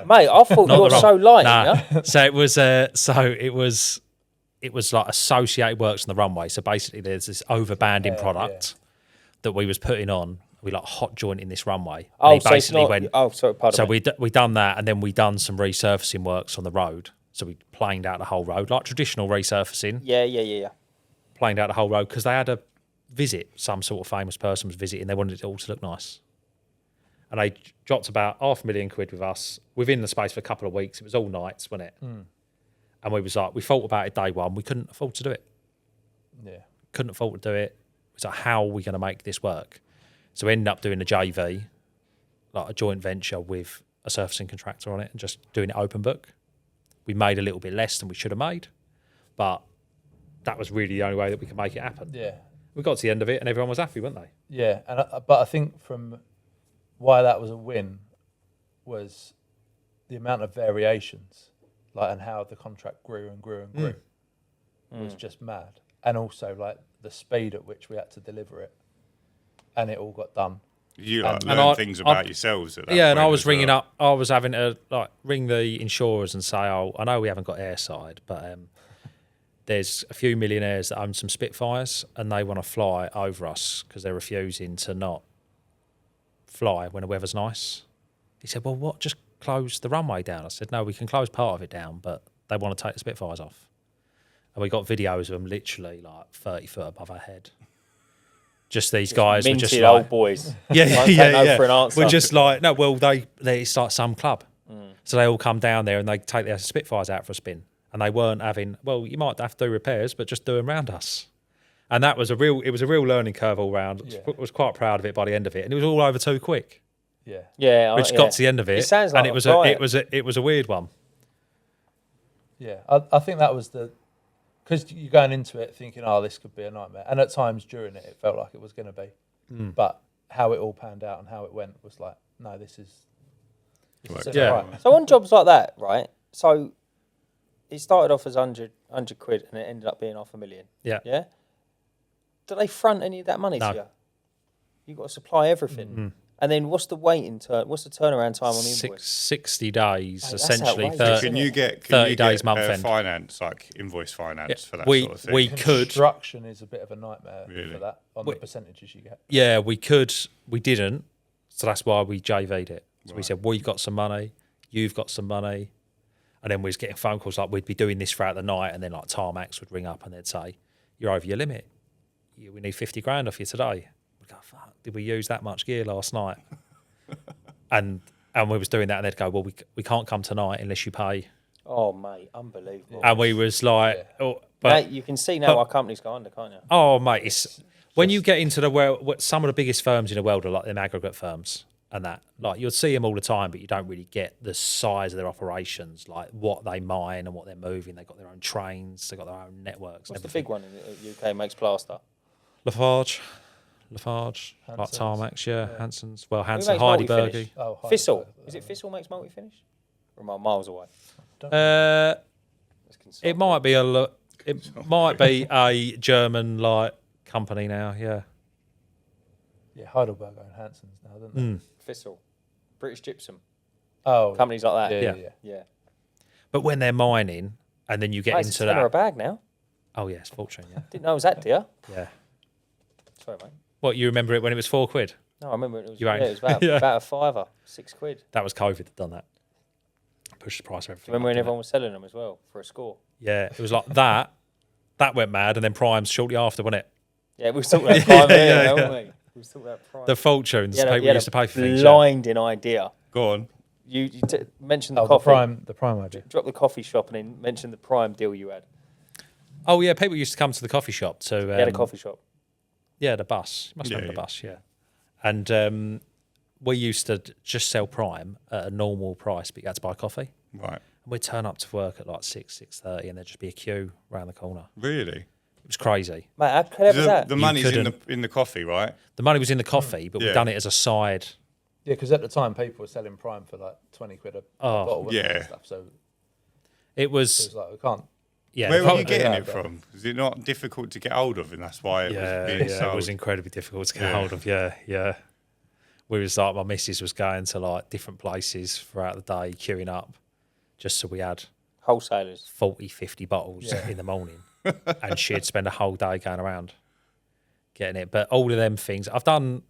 Mate, I thought Not you were the so lying. Nah. Yeah? So it was like associated works on the runway. So basically, there's this overbanding product that we was putting on. We like hot jointing this runway. Oh, And he so it's basically not. went. Oh, sorry, pardon So me. we done that, and then we done some resurfacing works on the road. So we planed out the whole road, like traditional resurfacing. Yeah. Planed out the whole road because they had a visit. Some sort of famous person was visiting. They wanted it all to look nice, and they dropped about £500,000 with us within the space of a couple of weeks. It was all nights, wasn't it? And we was like, we thought about it day one. We couldn't afford to do it. Yeah. Couldn't afford to do it. It was like, how are we going to make this work? So we ended up doing a JV, like a joint venture with a surfacing contractor on it, and just doing it open book. We made a little bit less than we should have made, but that was really the only way that we could make it happen. Yeah. We got to the end of it, and everyone was happy, weren't they? Yeah, but I think from why that was a win was the amount of variations, like and how the contract grew and grew and grew was just mad, and also like the speed at which we had to deliver it, and it all got done. You like And learn I- things I- about yourselves. At that Yeah, and I point was as ringing well. up. I was having to like ring the insurers and say, "Oh, I know we haven't got airside, but there's a few millionaires that own some Spitfires, and they want to fly over us because they're refusing to not fly when the weather's nice." He said, "Well, what? Just close the runway down." I said, "No, we can close part of it down, but they want to take the Spitfires off." And we got videos of them literally like 30 foot above our head. Just these guys were Minted just old like, boys. yeah, Won't take no for an answer. we're just like, no, well, they it's like some club. So they all come down there and they take their Spitfires out for a spin. And they weren't having, well, you might have to do repairs, but just do them around us. And that was it was a real learning curve all round. Yeah. I was quite proud of it by the end of it. And it was all over too quick. Yeah. Yeah, which got to the end of it, It sounds like and a it was a weird one. Yeah. I think that was because you're going into it thinking, oh, this could be a nightmare. And at times during it, it felt like it was going to be. But how it all panned out and how it went was like, no, this is Yeah. right. So on jobs like that, right? So it started off as 100 quid and it ended up being $500,000. Yeah. Yeah. Do they front any of that money No. to you? You've got to supply everything. And then what's the what's the turnaround time on the invoice? 60 days, Mate, that's essentially. outrageous. 30, Can you get 30 days month end. finance, like invoice finance for that we sort of thing? we could Construction is a bit of a nightmare Really? for that on the percentages you get. yeah we could we didn't, so that's why we JV'd it. So we said we've got some money, you've got some money, and then we was getting phone calls like we'd be doing this throughout the night, and then like Tarmacs would ring up and they'd say you're over your limit. We need 50 grand off you today. We'd go, fuck, did we use that much gear last night? and we was doing that, and they'd go, well, we can't come tonight unless you pay. Oh, mate, unbelievable. And we was like, oh, but Mate, you can see now why companies go under, can't you? oh, mate, it's when you get into the world, some of the biggest firms in the world are like them aggregate firms and that. Like you'll see them all the time, but you don't really get the size of their operations, like what they mine and what they're moving. They've got their own trains, they've got their own networks. What's the everything. big one in the UK makes plaster? Lafarge, like Hanson's. Tarmacs, yeah. Hanson's. Well, Who Hanson, makes Heidelberg. multi-finish? Oh, Thistle. Is it Thistle makes multi-finish? Or am I miles away? It It's might be a German like company now, yeah. Yeah, Heidelberg own Hanson's now, don't they? Thistle. British Gypsum. Oh, Companies like that. yeah. Yeah. But when they're mining, and then you get Mate, it's into a tenner a that. bag now. Oh yes, fortune, yeah, Didn't know it was that, do you? yeah. Sorry, mate. What, you remember it when it was £4? No, I remember it was, You yeah, ain't- it was about, Yeah. about a fiver, £6. That was COVID that done that. Pushed the price of everything. Remember when up, didn't everyone was selling them as well for a score? it? Yeah, it was like that. That went mad, and then Prime's shortly after, wasn't it? Yeah, we was talking about prime there, yeah, weren't yeah. we? We was talking about prime. The fortunes You had a- people you had used to pay for a things. Yeah. blinding idea. Go on. You mentioned the Oh, coffee. the prime idea. Drop the coffee shop and then mention the prime deal you had. Oh yeah, people used to come to the coffee shop to. You had a coffee shop. Yeah, the bus. You must Yeah, remember the yeah. bus, yeah. And we used to just sell Prime at a normal price, but you had to buy coffee. Right. And we'd turn up to work at like 6:30, and there'd just be a queue around the corner. Really? It was crazy. Mate, how clever is that? The money's couldn't- in the coffee, right? The money was in the coffee, but Yeah. we'd done it as a side. Yeah, because at the time people were selling prime for like 20 quid a bottle, weren't they, and yeah. stuff. So It it was, was like we can't. yeah. Where were probably- you getting yeah, it but- from? Is it not difficult to get hold of, and that's why it Yeah, was being yeah, sold? it was incredibly difficult to get Yeah. hold of. Yeah, yeah. We was like, my missus was going to like different places throughout the day, queuing up, just so we had Wholesalers. 40, 50 bottles Yeah. in the morning, and she'd spend a whole day going around getting it. But all of them things, I've done.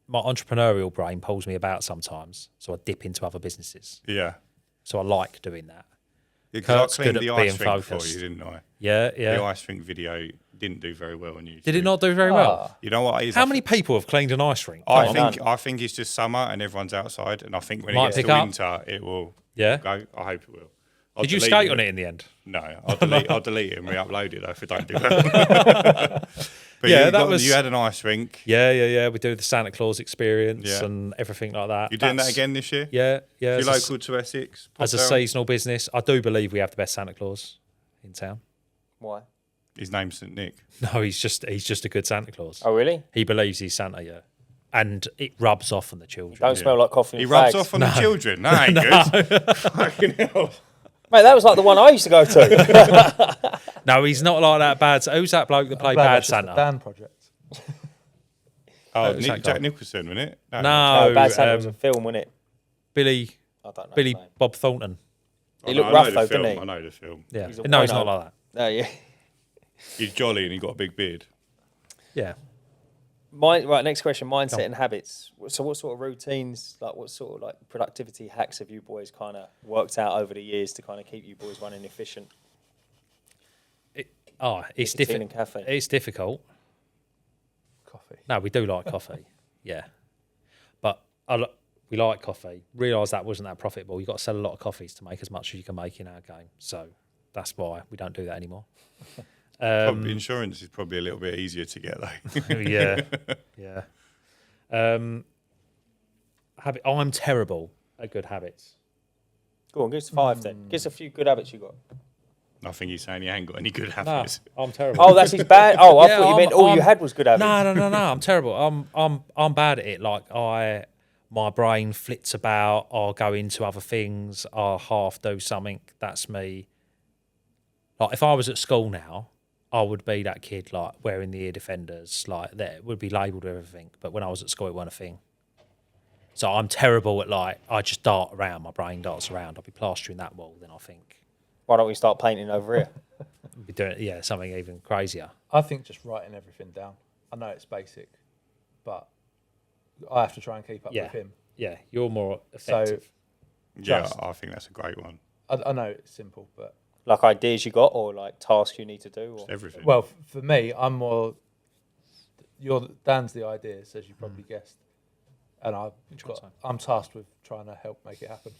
My entrepreneurial brain pulls me about sometimes, so I dip into other businesses. Yeah. So I like doing that. Because Kurt's I cleaned good the at ice being rink for focused. you, didn't I? Yeah, The yeah. ice rink video didn't do very well on YouTube. Did it not do very well? Ah, You know what it is? How many people have cleaned an ice rink? I Come on. think it's just summer and everyone's outside, and I think when Might it gets pick to up. winter, it will Yeah. go. I hope it will. I'll Did you delete skate on it in the end? No, I'll delete it and re-upload it though if it don't do well. But Yeah, you that was- you had an ice rink. Yeah. We do the Santa Claus experience Yeah. and everything like that. You're doing that That's- again this year? Yeah. You're As a, local to Essex. pop as a down. seasonal business, I do believe we have the best Santa Claus in town. Why? His name's St Nick. No, he's just a good Santa Claus. Oh, really? He believes he's Santa, yeah. And it rubs off on the children. Don't smell like coffee He and rubs fags. off on the children. That ain't good. Fucking hell. Mate, that was like the one I used to go to. No, he's not like that bad. Who's that bloke that played glad Bad that's just a Santa? Dan project. Oh, Who's that Jack guy? Nicholson, wasn't it? No, No, Bad Santa was a film, wasn't it? Billy I don't know. his name. Bob Thornton. He I looked know rough the though, film, didn't he? I know the film. Yeah. He's a No, he's wino. not like that. Oh, yeah. He's jolly and he got a big beard. Yeah. Right, next question, mindset and habits. So what sort of routines, like what sort of like productivity hacks have you boys kind of worked out over the years to kind of keep you boys running efficient? It's Nicotine and difficult. caffeine. It's difficult. Coffee. No, we do like coffee. Yeah. But we like coffee. Realise that wasn't that profitable. You've got to sell a lot of coffees to make as much as you can make in our game. So that's why we don't do that anymore. Probably insurance is probably a little bit easier to get though. Yeah. I'm terrible at good habits. Go on, give us 5 then. Give us a few good habits you got. I think he's saying he ain't got any good No, habits. I'm terrible. Oh, that's his bad. Oh, I Yeah, thought you meant all you had was good habits. No. I'm terrible. I'm bad at it. Like my brain flits about. I'll go into other things. I'll half do something. That's me. Like if I was at school now, I would be that kid like wearing the ear defenders. Like that would be labelled with everything. But when I was at school, it wasn't a thing. So I'm terrible at like I just dart around. My brain darts around. I'll be plastering that wall. Then I think Why don't we start painting over here? I'll be doing something even crazier. I think just writing everything down. I know it's basic, but I have to try and keep up with him. Yeah, you're more effective. Yeah, Just- I think that's a great one. I know it's simple, but Like ideas you got or like tasks you need to do? Or... Everything. well, for me, I'm more. Dan's the ideas, as you probably guessed, and I'm tasked with trying to help make it happen.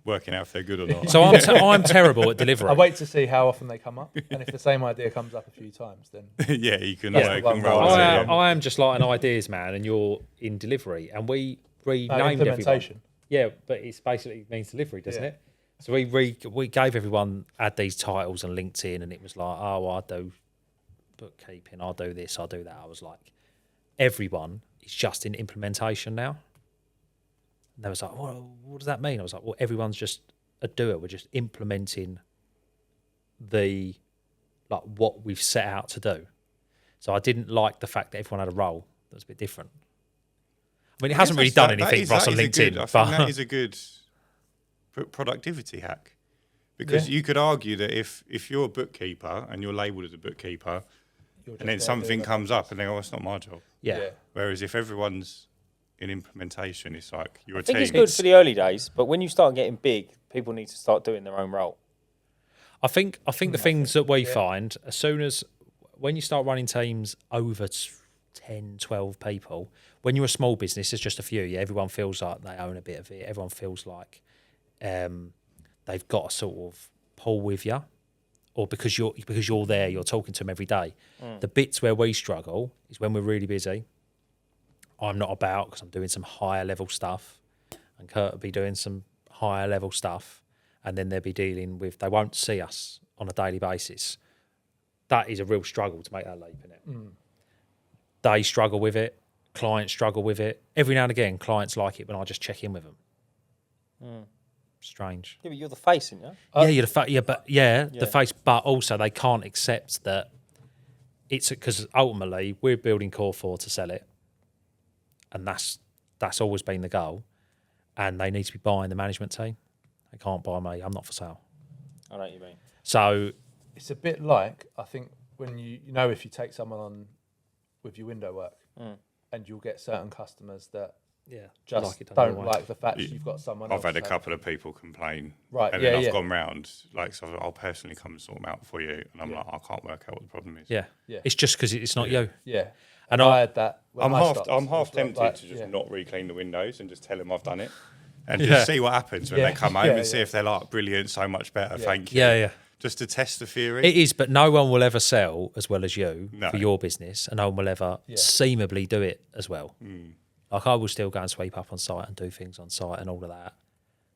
Working out if they're good or not. So I'm terrible at delivery. I wait to see how often they come up, and if the same idea comes up a few times, then yeah, you can, Yeah. you can roll Oh, with I it. am, I am just like an ideas man, and you're in delivery, and we renamed everyone. implementation. Yeah, but it's basically means delivery, doesn't Yeah. it? So we gave everyone had these titles on LinkedIn, and it was like, oh, I do bookkeeping, I'll do this, I'll do that. I was like, everyone is just in implementation now. And they was like, well, what does that mean? I was like, well, everyone's just a doer. We're just implementing what we've set out to do. So I didn't like the fact that everyone had a role that was a bit different. I mean, it hasn't really done anything for us on LinkedIn. I but think that is a good productivity hack. Because you could argue that if you're a bookkeeper and you're labelled as a bookkeeper, and then something comes up and they go, oh, it's not my job. yeah. Whereas if everyone's in implementation, it's like you're a I think team. it's good for the early days, but when you start getting big, people need to start doing their own role. I think the things that we find, as soon as when you start running teams over 10, 12 people, when you're a small business, there's just a few. Yeah, everyone feels like they own a bit of it. Everyone feels like they've got a sort of pull with you, or because you're there, you're talking to them every day. The bits where we struggle is when we're really busy. I'm not about because I'm doing some higher level stuff, and Kurt will be doing some higher level stuff, and then they'll be dealing with. They won't see us on a daily basis. That is a real struggle to make that leap in it. They struggle with it. Clients struggle with it. Every now and again, clients like it when I just check in with them. Strange. Yeah, but you're the face, aren't you? Yeah, you're the face, but also they can't accept that it's because ultimately we're building Core 4 to sell it, and that's always been the goal. And they need to be buying the management team. They can't buy me. I'm not for sale. I know what you mean. So It's a bit like, I think, when you know if you take someone on with your window work, and you'll get certain customers that just don't like the fact you've got someone else. I've had a couple of people complain, Right, and then I've gone round, like, so I'll personally come and sort them out for you, and I'm like, I can't work out what the problem is. yeah. Yeah. It's just because it's not you. Yeah. And I had that. When I'm I half stopped. tempted Like, to just yeah. not re-clean the windows and just tell them I've done it, and just see what happens when Yeah. they come home Yeah, and see yeah. if they're like, brilliant, so much better, thank you. Yeah. Just to test the theory. It is, but no one will ever sell as well as you No. for your business, and no one will ever seemably do it as well. Like I will still go and sweep up on site and do things on site and all of that.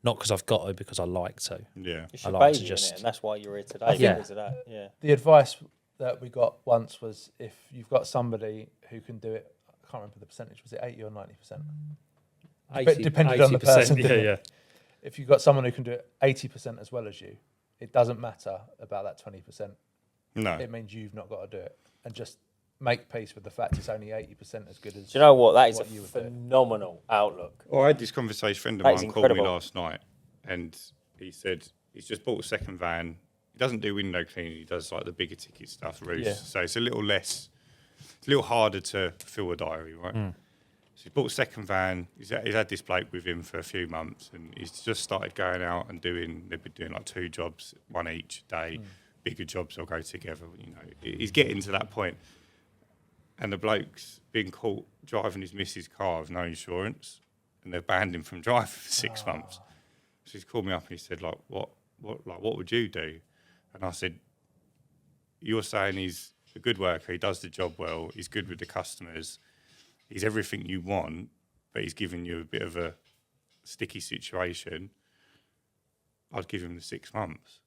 Not because I've got to, because I like to. Yeah. It's I your like to baby, just- innit? And that's why you're here today. Yeah. Because of that. Yeah. The advice that we got once was if you've got somebody who can do it, I can't remember the percentage, was it 80 or 90%? Depended on the 80%, person. Yeah, didn't it? yeah. If you've got someone who can do it 80% as well as you, it doesn't matter about that 20%. No. It means you've not got to do it. And just make peace with the fact it's only 80% as good as. Do you know what? That is What a you would do. phenomenal outlook. Well, I had this conversation. A friend of That is mine called me incredible. last night, and he said he's just bought a second van. He doesn't do window cleaning. He does like the bigger ticket stuff, roofs. Yeah. So it's a little less, it's a little harder to fill a diary, right? So he bought a second van. He's had this bloke with him for a few months, and he's just started going out and they've been doing like 2 jobs, one each day. Bigger jobs will go together. You know, he's getting to that point. And the bloke's been caught driving his missus' car with no insurance, and they've banned him from driving for 6 months. So he's called me up and he said, like, what would you do? And I said, you're saying he's a good worker, he does the job well, he's good with the customers, he's everything you want, but he's giving you a bit of a sticky situation, I'd give him the 6 months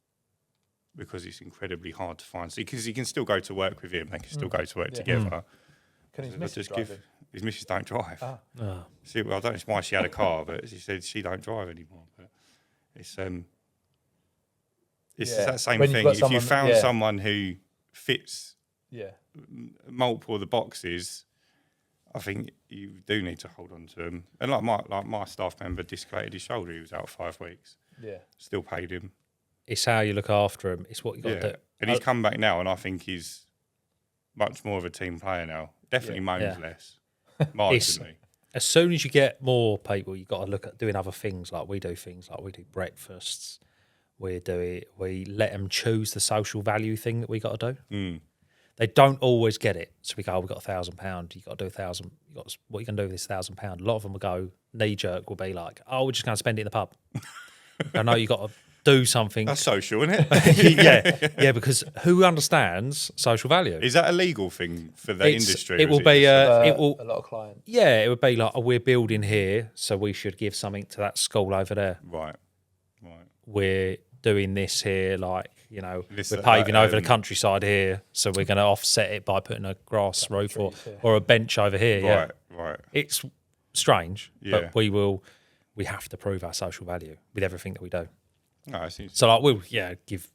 because it's incredibly hard to find. Because he can still go to work with him, they can still go to work together. Can his But missus just drive give him? his missus don't drive. Ah. Oh. Well, I don't know why she had a car, but she said she don't drive anymore. But it's Yeah. that same When you've thing. got If you someone- found yeah. someone who fits Yeah. multiple of the boxes, I think you do need to hold on to them. And like my staff member dislocated his shoulder. He was out 5 weeks. Yeah. Oh. Still paid him. It's how you look after him. It's what you got to do. And he's come back now, and I think he's much more of a team player now. Definitely moans Yeah. less, marginally. As soon as you get more people, you got to look at doing other things. Like we do things like we do breakfasts. We let them choose the social value thing that we got to do. They don't always get it. So we go, we've got £1,000. You got to do 1,000. What you can do with this £1,000? A lot of them will go knee jerk. Will be like, oh, we're just going to spend it in the pub. I know you got to do something. That's social, isn't it? yeah, because who understands social value? Is that a legal thing for the industry? It or will is be. just It will. A lot of clients. Yeah, it would be like, oh, we're building here, so we should give something to that school over there. right. We're doing this here, like, you know, This, we're paving over the um, countryside here, so we're going to offset it by putting a grass roof trees, yeah. or a bench over here. Yeah, Right. it's strange, Yeah. but we have to prove our social value with everything that we do. No, I see. So like, we'll give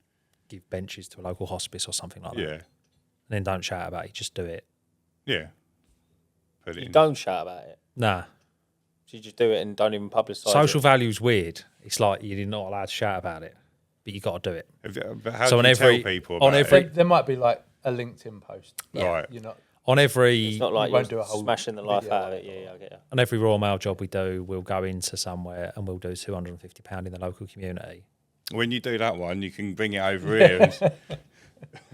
benches to a local hospice or something like that, Yeah. and then don't shout about it, just do it. Yeah. Put it You in. don't shout about it. Nah, So you just do it and don't even publicise social it. value's weird. It's like you're not allowed to shout about it, but you got to do it. But how So do on you every- tell people on about every- it? There might be like a LinkedIn post. but Right. You're not. On every It's not like You won't you're do a whole smashing the life video out of on it. it. Yeah, I get you. on every Royal Mail job we do, we'll go into somewhere and we'll do £250 in the local community. When you do that one, you can bring it over here. And,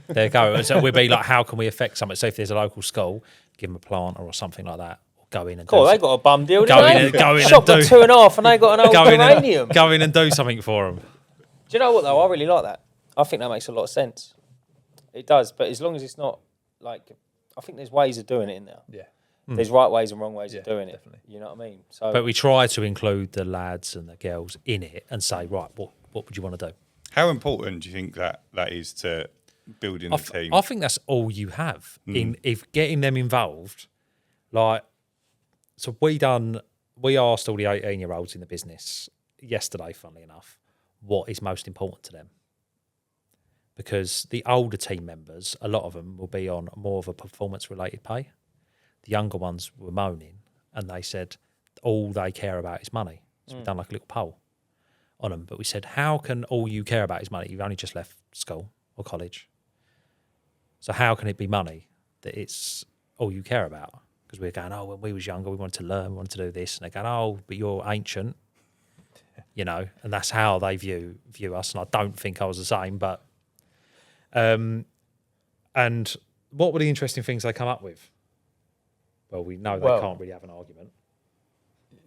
There you go. So we'll be like, how can we affect something? So if there's a local school, give them a planter or something like that. Or go in and Cool, do they got a bum deal, Go didn't in they? and- go in and Shop got do- 2.5 and they got an old go in geranium. and, go in and do something for them. Do you know what though? I really like that. I think that makes a lot of sense. It does, but as long as it's not like, I think there's ways of doing it in there. Yeah. There's right ways and wrong ways of Yeah, doing it. definitely. You know what I mean? So But we try to include the lads and the girls in it and say, right, what would you want to do? how important do you think that is to building the team? I think that's all you have in if getting them involved. Like, so we asked all the 18-year-olds in the business yesterday, funnily enough, what is most important to them. Because the older team members, a lot of them will be on more of a performance-related pay. The younger ones were moaning, and they said all they care about is money. So we've done like a little poll on them. But we said, how can all you care about is money? You've only just left school or college. So how can it be money that it's all you care about? Because we're going, oh, when we was younger, we wanted to learn, we wanted to do this. And they're going, oh, but you're ancient, you know, and that's how they view us. And I don't think I was the same, but... and what were the interesting things they come up with? Well, we know they can't really have an argument.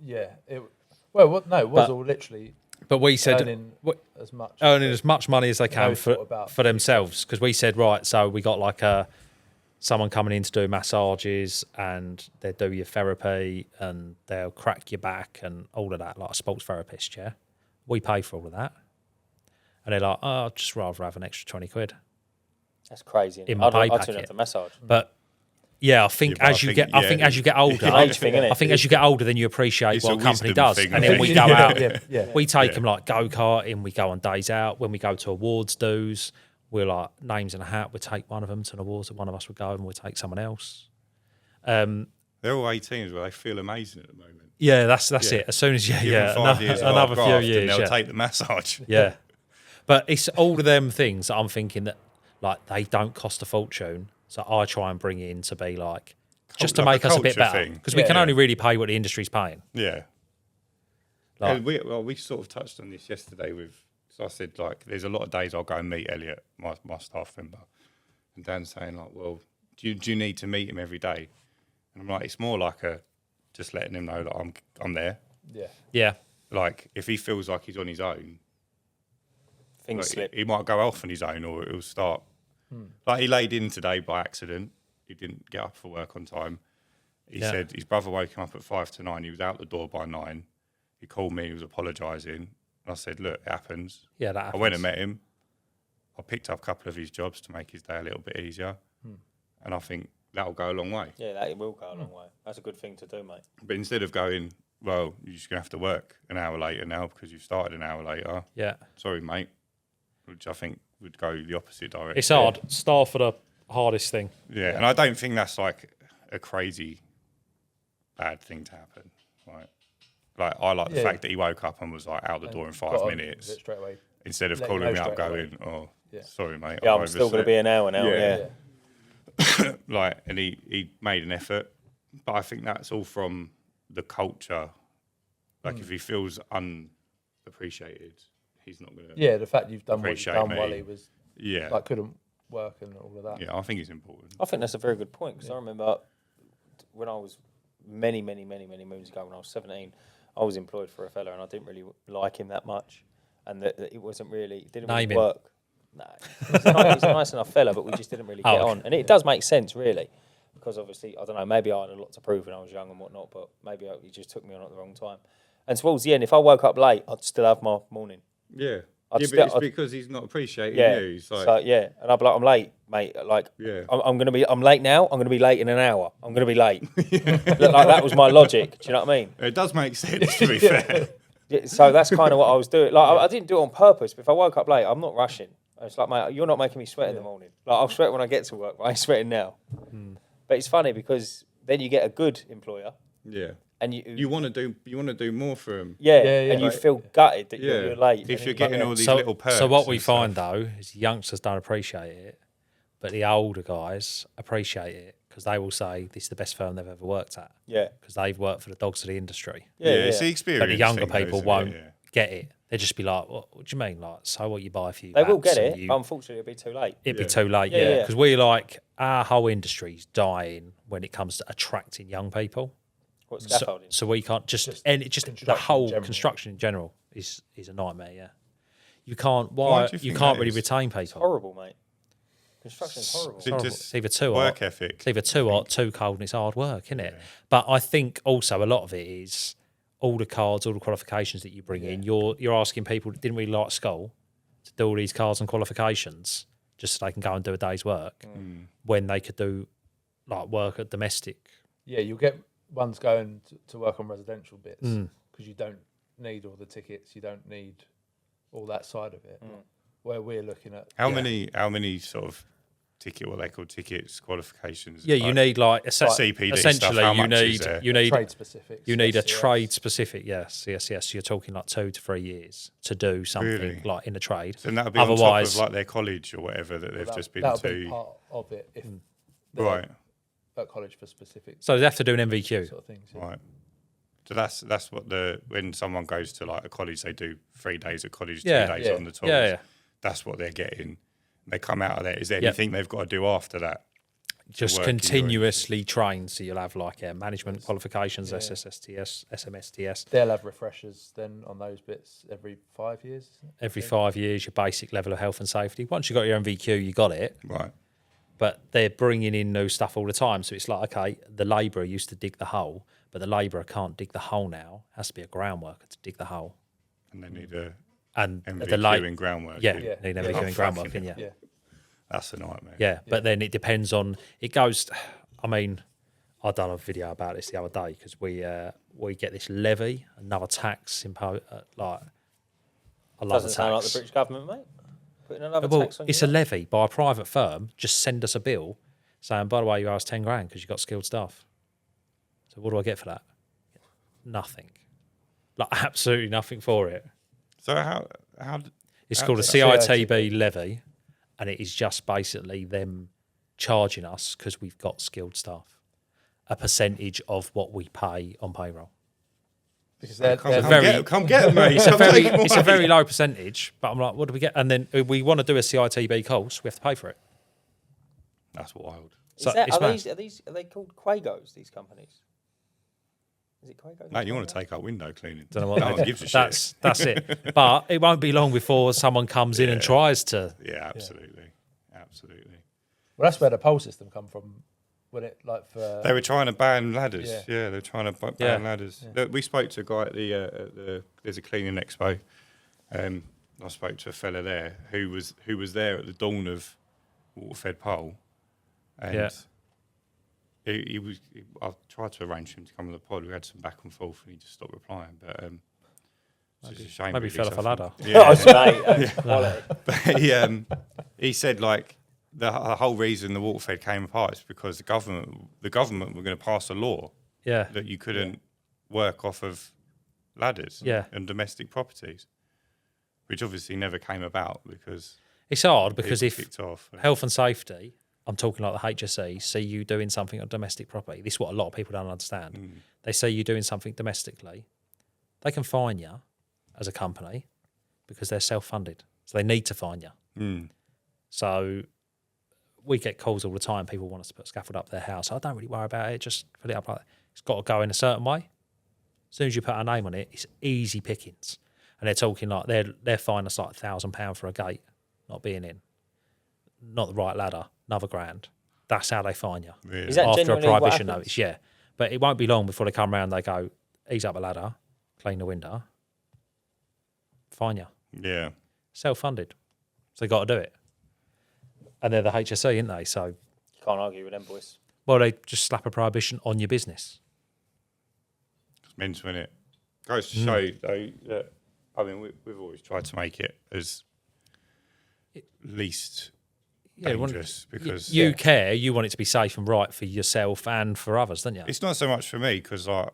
Yeah. It was But- all literally But we said earning as much. earning as much money as they can No thought about for themselves. Because we said, right, so we got like someone coming in to do massages and they'll do your therapy and they'll crack your back and all of that, like a sports therapist, yeah? We pay for all of that. And they're like, oh, I'd just rather have an extra 20 quid. that's crazy. In my I'd pay turn packet. up the massage. But yeah, I think Yeah, but as you get, I think as you get older, It's an age thing, innit? I think as you get older, then you appreciate It's what a a company wisdom does, thing, and I then we think. go out. Yeah. We take them like go karting. We go on days out. When we go to awards dues, we're like names in a hat. We take one of them to an awards, and one of us would go, and we take someone else. They're all 18 as well. They feel amazing at the moment. Yeah, that's Yeah. it. As soon as Give them 5 years of another hard few graft and years, they'll yeah. take the massage. Yeah, but it's all of them things that I'm thinking that like they don't cost a fortune. So I try and bring in to be like just to like make a us a bit culture better thing. because we Yeah. can only really pay what the industry's paying. Yeah. Like- We sort of touched on this yesterday so I said, like, there's a lot of days I'll go and meet Elliot, my staff member. And Dan's saying, like, well, do you need to meet him every day? And I'm like, it's more like just letting him know that I'm there. Yeah. Yeah, Like, if he feels like he's on his own, Things like, slip. he might go off on his own or he'll start. Like, he laid in today by accident. He didn't get up for work on time. He Yeah. said his brother woke him up at 8:55. He was out the door by 9. he called me, he was apologising. And I said, look, it happens. Yeah, that I happens. went and met him. I picked up a couple of his jobs to make his day a little bit easier. And I think that'll go a long way. Yeah, that will go a long way. That's a good thing to do, mate. But instead of going, well, you're just going to have to work an hour later now because you started an hour later. Yeah. Sorry, mate. Which I think would go the opposite direction. It's hard. Staff are the hardest thing. Yeah, and I don't think that's like a crazy bad thing to happen. Like I like the fact that he woke up and was like out the door in 5 minutes straight away. instead of Let calling you me know up straight going, "Oh, sorry, mate." Yeah, I've I'm still going to overslept." be an hour now. Yeah. Yeah. Like, and he made an effort, but I think that's all from the culture. Like, if he feels unappreciated, he's not going to. Yeah, the fact you've done what you've Appreciate done me. while he was Yeah, like couldn't work and all of that. yeah. I think it's important. I think that's a very good point because I remember when I was many moons ago when I was 17, I was employed for a fella and I didn't really like him that much, and that it wasn't really it didn't Name really him. work. No, he's a nice enough fella, but we just didn't really get on, and it does make sense really, because obviously I don't know, maybe I had a lot to prove when I was young and whatnot, but maybe he just took me on at the wrong time. And towards the end, if I woke up late, I'd still have my morning. Yeah, I'd yeah, still- but it's I'd- because he's not appreciating Yeah, you. He's like, so yeah, and I'd be like, I'm late, mate. Like, Yeah. I'm late now. I'm gonna be late in an hour. I'm gonna be late. Like that was my logic. Do you know what I mean? it does make sense to be fair. Yeah, so that's kind of what I was doing. Like, I didn't do it on purpose. But if I woke up late, I'm not rushing. It's like, mate, you're not making me sweat in the morning. Like, I'll sweat when I get to work, but I ain't sweating now. But it's funny because then you get a good employer, Yeah, and you want to do more for him. yeah, Yeah, and you like- feel gutted that Yeah, you're late. if And you're it's getting like, all these So, little perks. so what we and stuff. find though is youngsters don't appreciate it, but the older guys appreciate it because they will say this is the best firm they've ever worked at yeah, because they've worked for the dogs of the industry. Yeah, it's the experience. But the younger thing, though, people isn't it? won't Yeah. get it. They'll just be like, what do you mean? Like, so what you buy for you? they will bats get and it, you- but unfortunately, it'll be too late. It'd be Yeah. too late, Yeah, yeah. yeah. Because we like our whole industry's dying when it comes to attracting young people. What So, scaffolding? so we can't just Just and it just the construction whole in general. construction in general is a nightmare. Yeah, you can't. Why Why do you you think can't that really is? retain It's people? horrible, mate. Construction's horrible. Is it Horrible. just It's either too work hot. ethic? It's either too hot, too cold, and it's hard work, isn't it? But I think also a lot of it is all the cards, all the qualifications that you bring in. You're asking people that didn't really like school to do all these cards and qualifications just so they can go and do a day's work when they could do like work at domestic. Yeah, you'll get ones going to work on residential bits because you don't need all the tickets, you don't need all that side of it. Where we're looking at How many sort of what they call tickets, qualifications? Yeah, you need like CPD stuff, essentially how you much is there? need trade specifics. you need a yes. trade specific, yes. You're talking like 2 to 3 years to do something Really? like in the trade. And that'll be on top Otherwise, of like their college or whatever that they've just been That'll to. be part of it if they're Right, at college for specific so they have to do an MVQ. sort of things. Yeah. right. So that's what when someone goes to like a college, they do 3 days at college, Yeah, 2 days yeah. on the tools. Yeah. That's what they're getting. They come out of there. Is there Yep. anything they've got to do after that? Just work in your continuously trained. So you'll have like management qualifications, SSSTS, SMSTS. They'll have refreshers then on those bits every 5 years. Isn't it? Every 5 years, your basic level of health and safety. Once you've got your MVQ, you got it. Right. But they're bringing in new stuff all the time. So it's like, okay, the labourer used to dig the hole, but the labourer can't dig the hole now. It has to be a ground worker to dig the hole. And they need a And MVQ the late, in groundwork. yeah, Yeah. need Yeah. MVQ Oh, in ground fucking working, Yeah. That's a nightmare. Yeah, but then it depends on. It goes. I mean, I done a video about this the other day because we get this levy, another tax imposed. Like, I love Doesn't the sound like the tax. British government, mate. Putting another Well, tax on it's you. a levy by a private firm. Just send us a bill saying, by the way, you owe us 10 grand because you got skilled staff. So what do I get for that? Nothing. Like absolutely nothing for it. So how It's How called a does CITB levy, and it is just basically them charging us because we've got skilled staff, a percentage of what we pay on payroll. Because they're come get them, mate. It's a very low percentage, but I'm like, what do we get? And then if we want to do a CITB course, we have to pay for it. That's wild. So Is that, it's are, mad. are they called Quagos, these companies? Is it Quagos? Mate, you want to take up window cleaning? Don't know what no they one do. gives a shit. That's it. But it won't be long before someone comes in and tries to. Yeah, absolutely. Absolutely. Well, that's where the poll system come from. when it like for They were trying to ban ladders. Yeah. Yeah, they were trying to ban Yeah. ladders. We spoke to a guy at there's a cleaning expo. I spoke to a fella there who was there at the dawn of Waterfed Pole, and Yeah. I tried to arrange for him to come on the pod. We had some back and forth, and he just stopped replying. But it's just a shame. Maybe he fell off a ladder. Yeah. Quality. But he said like the whole reason the Waterfed came apart is because the government were going to pass a law Yeah. that you couldn't work off of ladders Yeah. and domestic properties, which obviously never came about because It's hard because it if kicked off. health and safety, I'm talking like the HSE, see you doing something on domestic property. This is what a lot of people don't understand. They see you doing something domestically, they can fine you as a company because they're self-funded. So they need to fine you. So we get calls all the time. People want us to put scaffold up their house. I don't really worry about it. Just put it up like that. It's got to go in a certain way. As soon as you put our name on it, it's easy pickings. And they're talking like they're fining us like £1,000 for a gate not being in, not the right ladder, another grand. That's how they fine you. Really? Is that After a genuinely what prohibition happens? notice, yeah. But it won't be long before they come around. They go, ease up a ladder, clean the window, fine you. Yeah. Self-funded, so they got to do it. And they're the HSE, aren't they? So, You can't argue with them boys. well, they just slap a prohibition on your business. It's mental, isn't it? Goes to show though that we've always tried to make it as least dangerous because you care. You want it to be safe and right for yourself and for others, don't you? it's not so much for me because like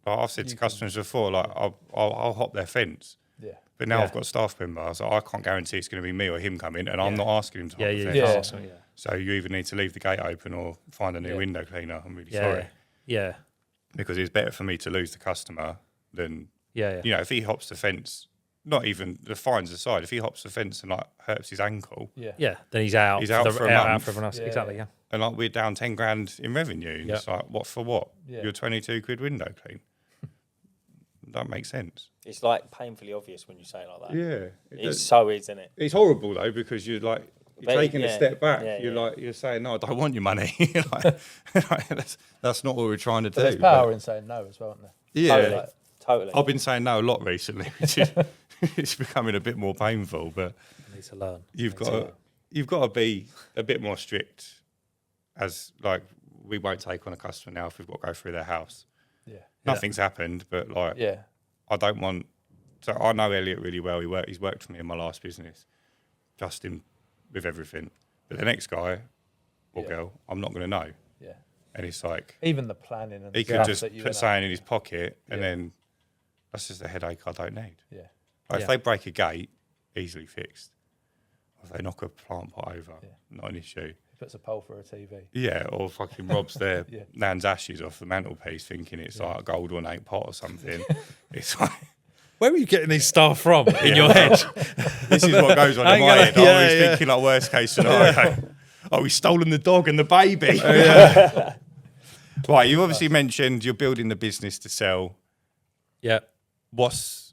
I've said to customers before, like I'll hop their fence. yeah. But now Yeah. I've got a staff member, so I can't guarantee it's going to be me or him coming, and I'm not asking him to hop the fence. Yeah. Awesome, yeah. So you either need to leave the gate open or find a new Yeah. window cleaner. I'm really Yeah, sorry. yeah, Because it's better for me to lose the customer than, yeah. you know, if he hops the fence, not even the fines aside, if he hops the fence and like hurts his ankle, Yeah, then he's out. He's out for a out month. for everyone else. Yeah. Exactly, yeah. and like we're down 10 grand in revenue, and Yeah. it's like, what for what? Yeah. You're 22 quid window clean. That makes sense. It's like painfully obvious when you say it like that. Yeah. It so is, isn't it? It's horrible though because you're like you're But, taking a yeah, step back. yeah, You're saying no, I don't want your money. like, that's not what we're trying to do. But there's power in saying no as well, isn't there? Yeah, Totally. Totally. I've been saying no a lot recently, which is it's becoming a bit more painful. But I need to learn. you've got to be a bit more strict. As like we won't take on a customer now if we've got to go through their house. Yeah. Nothing's happened, but like Yeah. I don't want. So I know Elliot really well. He's worked for me in my last business. Trust him with everything. But the next guy or Yeah. girl, I'm not going to know. Yeah. And it's like Even the planning and he could stuff just that you put end up- something in his pocket, and Yeah. then that's just a headache I don't need. Yeah. Like Yeah. if they break a gate, easily fixed. Or if they knock a plant pot over, Yeah. not an issue. He puts a pole for a TV. Yeah, or fucking robs their Yeah. nan's ashes off the mantelpiece, thinking it's like a gold ornate pot or something. It's like. Where are you getting these stuff from in your head? This is what goes on in Hang my on, head. yeah, I was yeah. thinking like worst case scenario. Oh, he's stolen the dog and the baby. Right, you obviously mentioned you're building the business to sell. Yeah. What's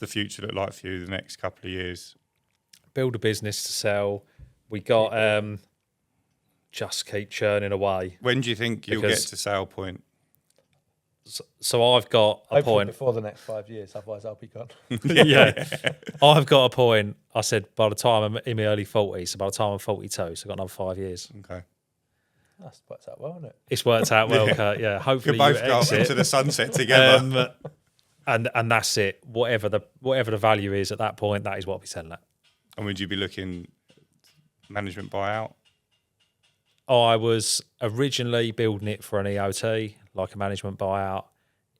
the future look like for you the next couple of years? Build a business to sell. We got just keep churning away. When do you think you'll get Because- to sale point? So I've got a Hopefully point. before the next 5 years, otherwise I'll be gone. Yeah. I've got a point. I said by the time I'm in my early 40s, so by the time I'm 42, so I've got another 5 years. Okay. That's worked out well, isn't it? It's worked out well, Yeah. Kurt. Yeah. You'll Hopefully both you go off exit. into the sunset together. And that's it. Whatever the value is at that point, that is what I'll be selling at. And would you be looking management buyout? I was originally building it for an EOT, like a management buyout.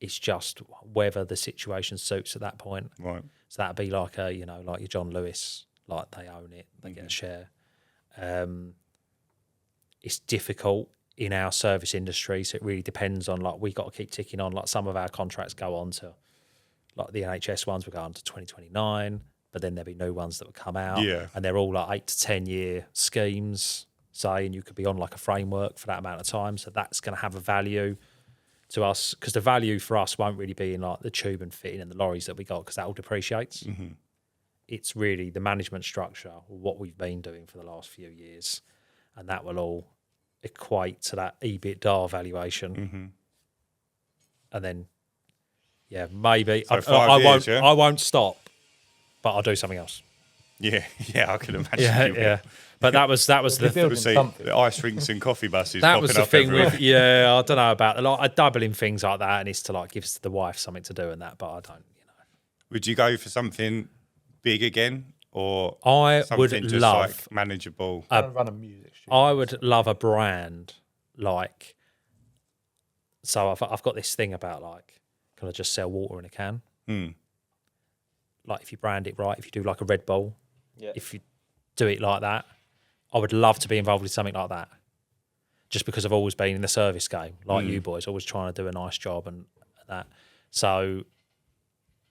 It's just whether the situation suits at that point. Right. So that'd be like like your John Lewis, like they own it, they get a share. It's difficult in our service industry, so it really depends on like we got to keep ticking on. Like some of our contracts go on to, like the NHS ones will go on to 2029, but then there'll be new ones that will come out. Yeah. And they're all like 8 to 10 year schemes, say, and you could be on like a framework for that amount of time. So that's going to have a value to us, because the value for us won't really be in like the tube and fitting and the lorries that we got, because that all depreciates. Mm-hmm. It's really the management structure, what we've been doing for the last few years, and that will all equate to that EBITDA valuation. Mm-hmm. And then, maybe So I 5 won't. years, yeah? I won't stop, but I'll do something else. Yeah, I can imagine. Yeah, you will. yeah. But that was You're the building See something. the ice rinks and coffee buses that popping was the up thing everywhere. with I don't know about like I dabble in things like that, and it's to like give the wife something to do and that, but I don't. Would you go for something big again, or I something would just love. like manageable? Trying to run a music studio. I would love a brand like. So I've got this thing about like, can I just sell water in a can? Hmm. Like if you brand it right, if you do like a Red Bull, Yeah. if you do it like that, I would love to be involved with something like that. Just because I've always been in the service game, like you boys, always trying to do a nice job and that. So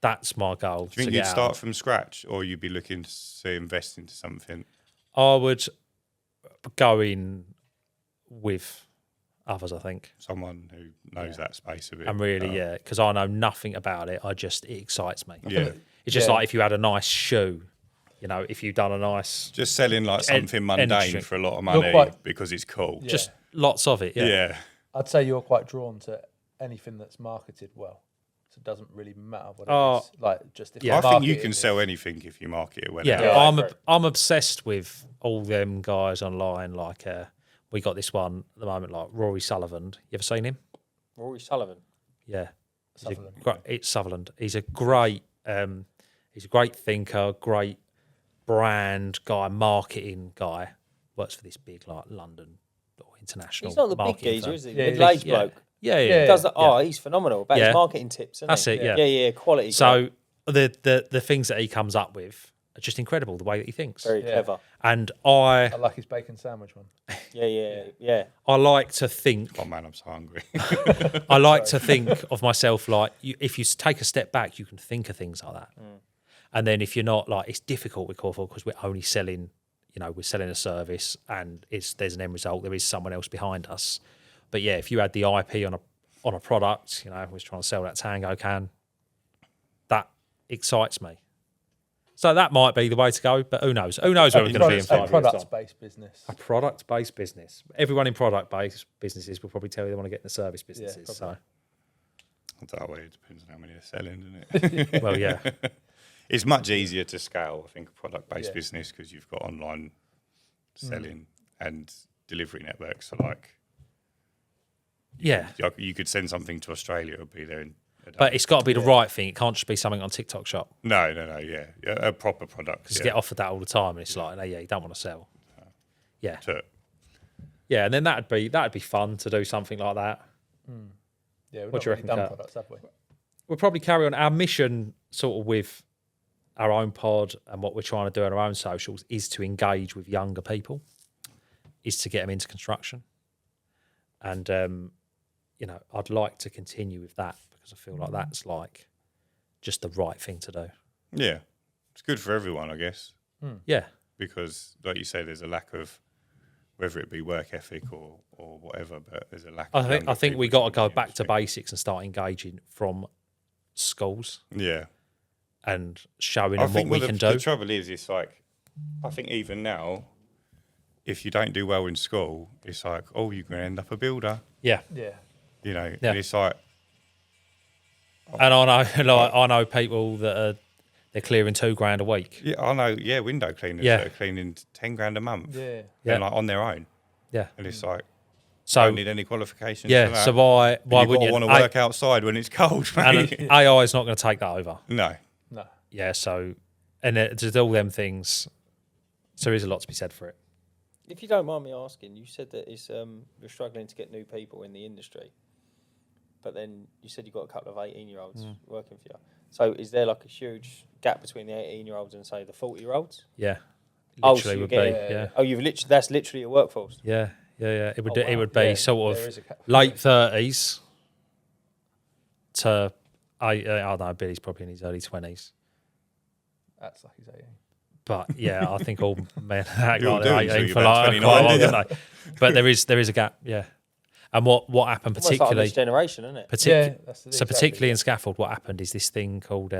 that's my goal. Do you think to you'd get start out. from scratch, or you'd be looking to invest into something? I would go in with others, I think. Someone who knows that space a bit. And really, because I know nothing about it. It excites me. Yeah. It's just Yeah. like if you had a nice shoe, if you've done a nice, Just selling like something mundane industry. for a lot of You're money quite- because it's cool. Yeah. just lots of it. Yeah. I'd say you're quite drawn to anything that's marketed well. So it doesn't really matter what Oh, it is. Like just if yeah. I think you marketing can is- sell anything if you market it well. Yeah, Yeah, I I'm agree. I'm obsessed with all them guys online. Like we got this one at the moment, like Rory Sullivan. You ever seen him? Rory Sullivan. Yeah, Sutherland. It's Sutherland. He's a great thinker, great brand guy, marketing guy. Works for this big like London or international. He's not the big marketing geezer, firm. is he? Yeah, Middle-aged yeah. bloke. Yeah, Yeah. He does that. yeah. Oh, he's phenomenal about Yeah. his marketing tips. Isn't That's he? it. Yeah. yeah, quality. guy. So the things that he comes up with are just incredible. The way that he thinks, very Yeah. clever. and I I like his bacon sandwich one. Yeah. I like to think Oh man, I'm so hungry. I like to think of myself like if you take a step back, you can think of things like that. And then if you're not like, it's difficult with Core4 because we're only selling, we're selling a service and there's an end result. There is someone else behind us. But yeah, if you had the IP on a product, was trying to sell that Tango can, that excites me. So that might be the way to go, but who knows? Who knows where we're going to be in 5 years' time? Product-based business. A product-based business. Everyone in product-based businesses will probably tell you they want to get into service businesses. probably. I don't know, it depends on how many they're selling, doesn't it? Well, yeah. It's much easier to scale, I think, a product-based Yeah. business because you've got online selling and delivery networks. So, like, Yeah. you could send something to Australia, it'll be there in a day. But it's got to be the right thing. It can't just be something on TikTok Shop. No, yeah, a proper product. Because Yeah. you get offered that all the time, and it's like, no, yeah, you don't want to sell. Yeah, To- yeah, and then that'd be fun to do something like that. Yeah, we've What not do you really reckon, done Kurt? products, have we? We'll probably carry on our mission, sort of with our own pod and what we're trying to do on our own socials, is to engage with younger people, is to get them into construction, and I'd like to continue with that because I feel like that's like just the right thing to do. Yeah, it's good for everyone, I guess, Yeah, because, like you say, there's a lack of, whether it be work ethic or whatever, but there's a lack I of think younger I think people we got to go joining the back to industry. basics and start engaging from schools Yeah. and showing I them what think we the can do. trouble is, it's like, I think even now, if you don't do well in school, it's like, oh, you're going to end up a builder, Yeah, Yeah. Yeah. And it's like, and I know people that they're clearing $2,000 a week. yeah, I know, window cleaners Yeah. that are cleaning 10 grand a month, Yeah. Yeah. and like on their own, Yeah, and it's like, so don't need any qualifications. for yeah, that. so why And you've wouldn't you want to work outside when it's cold, And mate? AI is not going to take that over. No, No. Yeah, so and there's all them things. So there is a lot to be said for it. If you don't mind me asking, you said that it's you're struggling to get new people in the industry, but then you said you've got a couple of 18-year-olds working for you. So is there like a huge gap between the 18-year-olds and say the 40-year-olds? Yeah, Oh, literally so would you be. get- Yeah, Oh, that's literally a workforce. yeah. It would Oh, it wow. would be Yeah, sort there of is a cap. late 30s to I don't know. Billy's probably in his early 20s. That's like he's 18. But yeah, I think all men act You all like do they're until 18 you're for about like 29, quite a while, don't don't they? But there is a gap, yeah. And what happened Almost like particularly, this generation, isn't it? particularly in scaffold, what happened is this thing called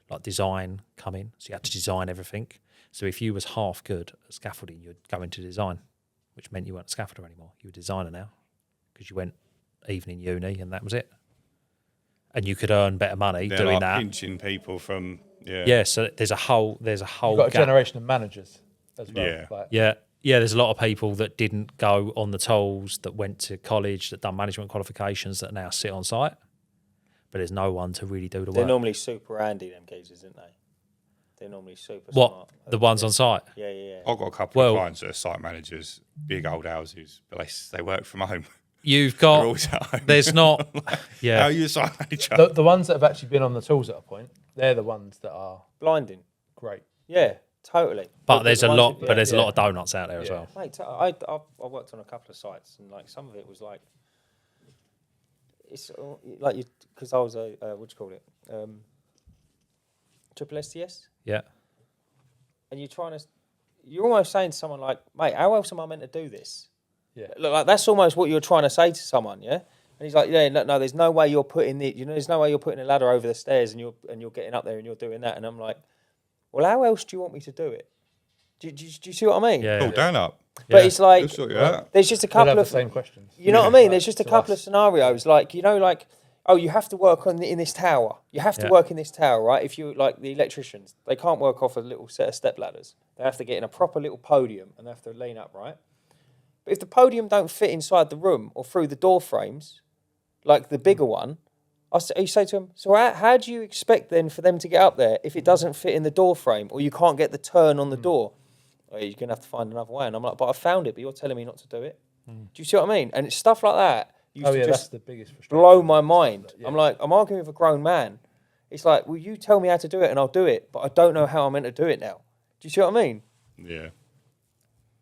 like design come in. So you had to design everything. So if you was half good at scaffolding, you'd go into design. which meant you weren't a scaffolder anymore. You were a designer now because you went evening uni and that was it. And you could earn better money They're doing like that. pinching people from Yeah, so there's a whole You've got a gap. generation of managers as well. Yeah. Like, Yeah, there's a lot of people that didn't go on the tools, that went to college, that done management qualifications, that now sit on site. But there's no one to really do the They're work. normally super handy, them geezers, aren't they? They're normally super What? smart. The ones on site? Yeah. I've got a couple Well- of clients that are site managers, big old houses, but they work from home. You've They're got, always at home. there's not, How yeah. are you a site manager? the ones that have actually been on the tools at a point, they're the ones that are Blinding. great. Yeah, totally. But there's the a ones lot, that- but there's a yeah. lot of donuts out there as Yeah. well. Mate, I worked on a couple of sites, and like some of it was like, it's like you, because I was a what do you call it, triple STS, Yeah. and you're almost saying to someone like, mate, how else am I meant to do this? Yeah. Look, like that's almost what you're trying to say to someone, yeah. And he's like, yeah, no, there's no way you're putting there's no way you're putting a ladder over the stairs and you're getting up there and you're doing that. And I'm like, well, how else do you want me to do it? Do you see what I mean? Yeah. Cool, down up. But Yeah. it's like, We'll sort you out. there's just a We'll have couple the of same questions. You know what I mean? Like, There's just a to couple us. of scenarios, like oh, you have to work in this tower. You have to Yeah. work in this tower, right? If you like the electricians, they can't work off a little set of step ladders. They have to get in a proper little podium and they have to lean up, right? But if the podium don't fit inside the room or through the door frames, like the bigger one, you say to them, so how do you expect then for them to get up there if it doesn't fit in the door frame or you can't get the turn on the door? Oh, you're going to have to find another way. And I'm like, but I found it, but you're telling me not to do it. Do you see what I mean? And it's stuff like that used to That's just the biggest frustration. blow my mind. Yeah. I'm like, I'm arguing with a grown man. It's like, well, you tell me how to do it and I'll do it, but I don't know how I'm meant to do it now. Do you see what I mean? Yeah.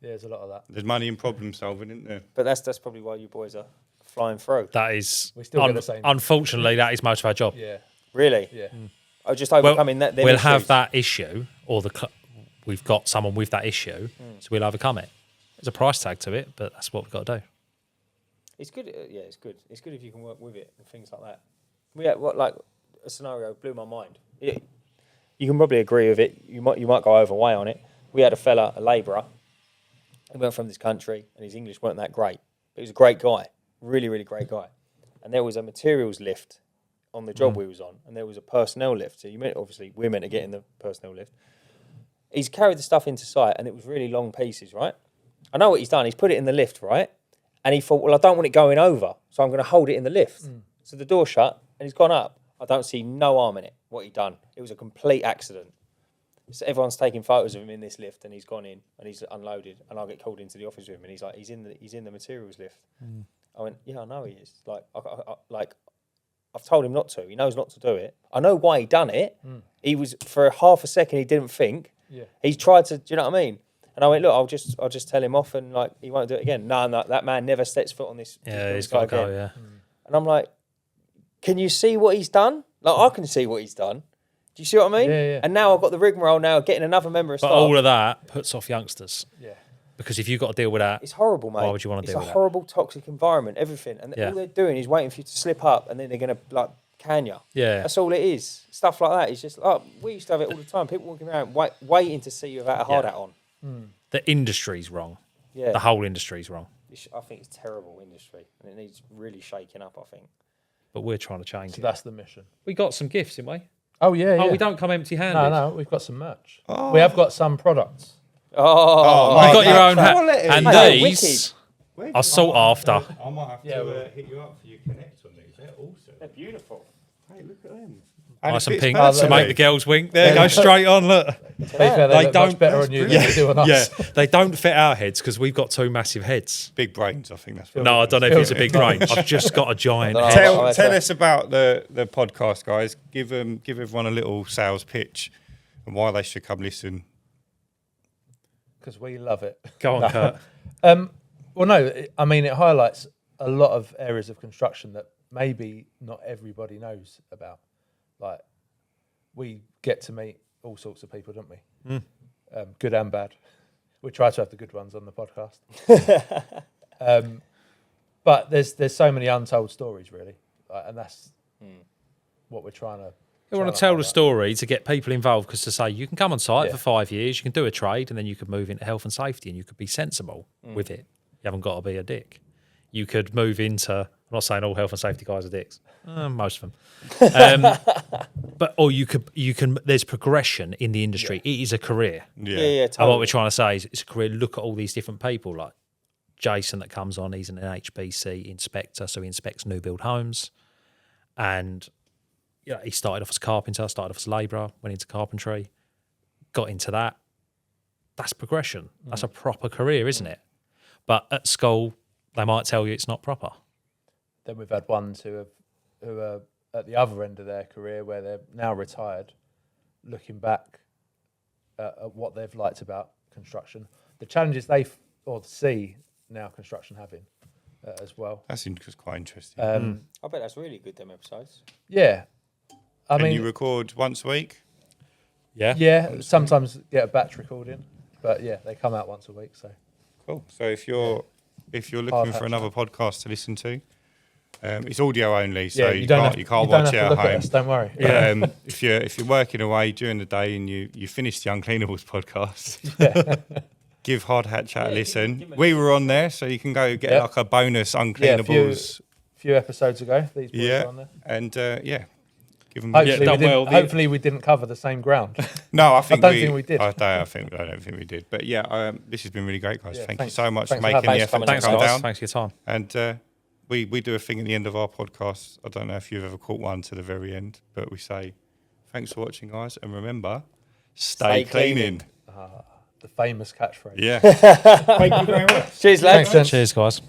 Yeah, there's a lot of that. There's money in problem solving, isn't there? But that's probably why you boys are flying through. That is, We still get the same. unfortunately, that is most of our job. Yeah, Really? yeah. I'm just Well, overcoming that. them we'll have issues. that issue, or we've got someone with that issue, so we'll overcome it. There's a price tag to it, but that's what we've got to do. It's good. Yeah, it's good. It's good if you can work with it and things like that. We had like a scenario blew my mind. You can probably agree with it. You might go over way on it. We had a labourer. He went from this country, and his English weren't that great. But he was a great guy, really, really great guy. And there was a materials lift on the job we was on, and there was a personnel lift. So obviously we're meant to get in the personnel lift. He's carried the stuff into site, and it was really long pieces, right? I know what he's done. He's put it in the lift, right? And he thought, well, I don't want it going over, so I'm going to hold it in the lift. So the door shut, and he's gone up. I don't see no arm in it, what he done. It was a complete accident. So everyone's taking photos of him in this lift, and he's gone in, and he's unloaded, and I'll get called into the office with him, and he's like, he's in the materials lift. I went, yeah, I know he is. Like, I've told him not to. He knows not to do it. I know why he done it. He was, for half a second, he didn't think. Yeah. He tried to, do you know what I mean? And I went, look, I'll just tell him off, and like he won't do it again. No, that man never steps foot on this. Yeah, he's site got to go, again. yeah. And I'm like, can you see what he's done? Like I can see what he's done. Do you see what I mean? Yeah, yeah. And now I've got the rigmarole now, getting another member of But staff. all of that puts off youngsters Yeah. because if you've got to deal with that, It's horrible, mate. Why would you wanna It's deal a with that? horrible, toxic environment, everything. And Yeah. all they're doing is waiting for you to slip up, and then they're going to like can you. yeah, That's all it is. Stuff like that. It's just like we used to have it all the time. People walking around waiting to see you without a hard hat on. the industry's wrong. Yeah, The whole industry's wrong. I think it's terrible industry, and it needs really shaking up. I think. But we're trying to change So it. that's the mission. We got some gifts, didn't we? Oh yeah, yeah. Oh, we don't come empty-handed. No, we've got some merch. We have got some products. Oh, You've got mate, your own hat. quality. And Mate, these are sought after. I might have Yeah, well- hit you up for your connect on these. They're awesome. they're beautiful. Hey, look at them. Nice and it fits pink perfectly. to make the girls wink. There, go straight on, look. To be fair, they look don't- much better on you than they do on us. Yeah, they don't fit our heads because we've got two massive heads. Big brains, I think that's what No, I don't know if it's a big brain. I've just got a giant I don't head. know. Tell us about the podcast, guys. Give everyone a little sales pitch and why they should come listen. Because we love it. Go on, Kurt. Well, no, I mean, it highlights a lot of areas of construction that maybe not everybody knows about. Like, we get to meet all sorts of people, don't we? Good and bad. We try to have the good ones on the podcast. But there's so many untold stories, really. And that's what we're trying to... We want to tell the story to get people involved because to say you can come on site for 5 years, you can do a trade and then you could move into health and safety and you could be sensible with it. You haven't got to be a dick. You could move into. I'm not saying all health and safety guys are dicks. Most of them. But you can. There's progression in the industry. It is a career. Yeah, And what we're trying to say is it's a career. Look at all these different people, like Jason that comes on. He's an HBC inspector, so he inspects new build homes. And he started off as carpenter, started off as labourer, went into carpentry, got into that. That's progression. That's a proper career, isn't it? But at school, they might tell you it's not proper. Then we've had ones who are at the other end of their career where they're now retired, looking back at what they've liked about construction, the challenges they see now construction having as well. That's quite interesting. I bet that's really good, them episodes. Yeah. I Can mean, you record once a week? Yeah, sometimes get a batch recording, but yeah, they come out once a week. So Cool. So if you're looking for another podcast to listen to, it's audio only, so you can't watch it at home. Us, don't worry. If you're working away during the day and you finish the Uncleanables podcast, give Hard Hat Chat a listen. We were on there, so you can go get like a bonus Uncleanables. Few episodes ago, these boys were on there. And give them. Hopefully, we didn't cover the same ground. No, I don't think we did. I don't think we did. But yeah, this has been really great, guys. Thank you so much for for making the having us. effort to Thanks, come guys. down. Thanks for your time. And we do a thing at the end of our podcast. I don't know if you've ever caught one to the very end, but we say, thanks for watching, guys. And remember, stay cleaning. The famous catchphrase. Yeah. Thank you very much. Cheers, lads. Thanks, Cheers, guys.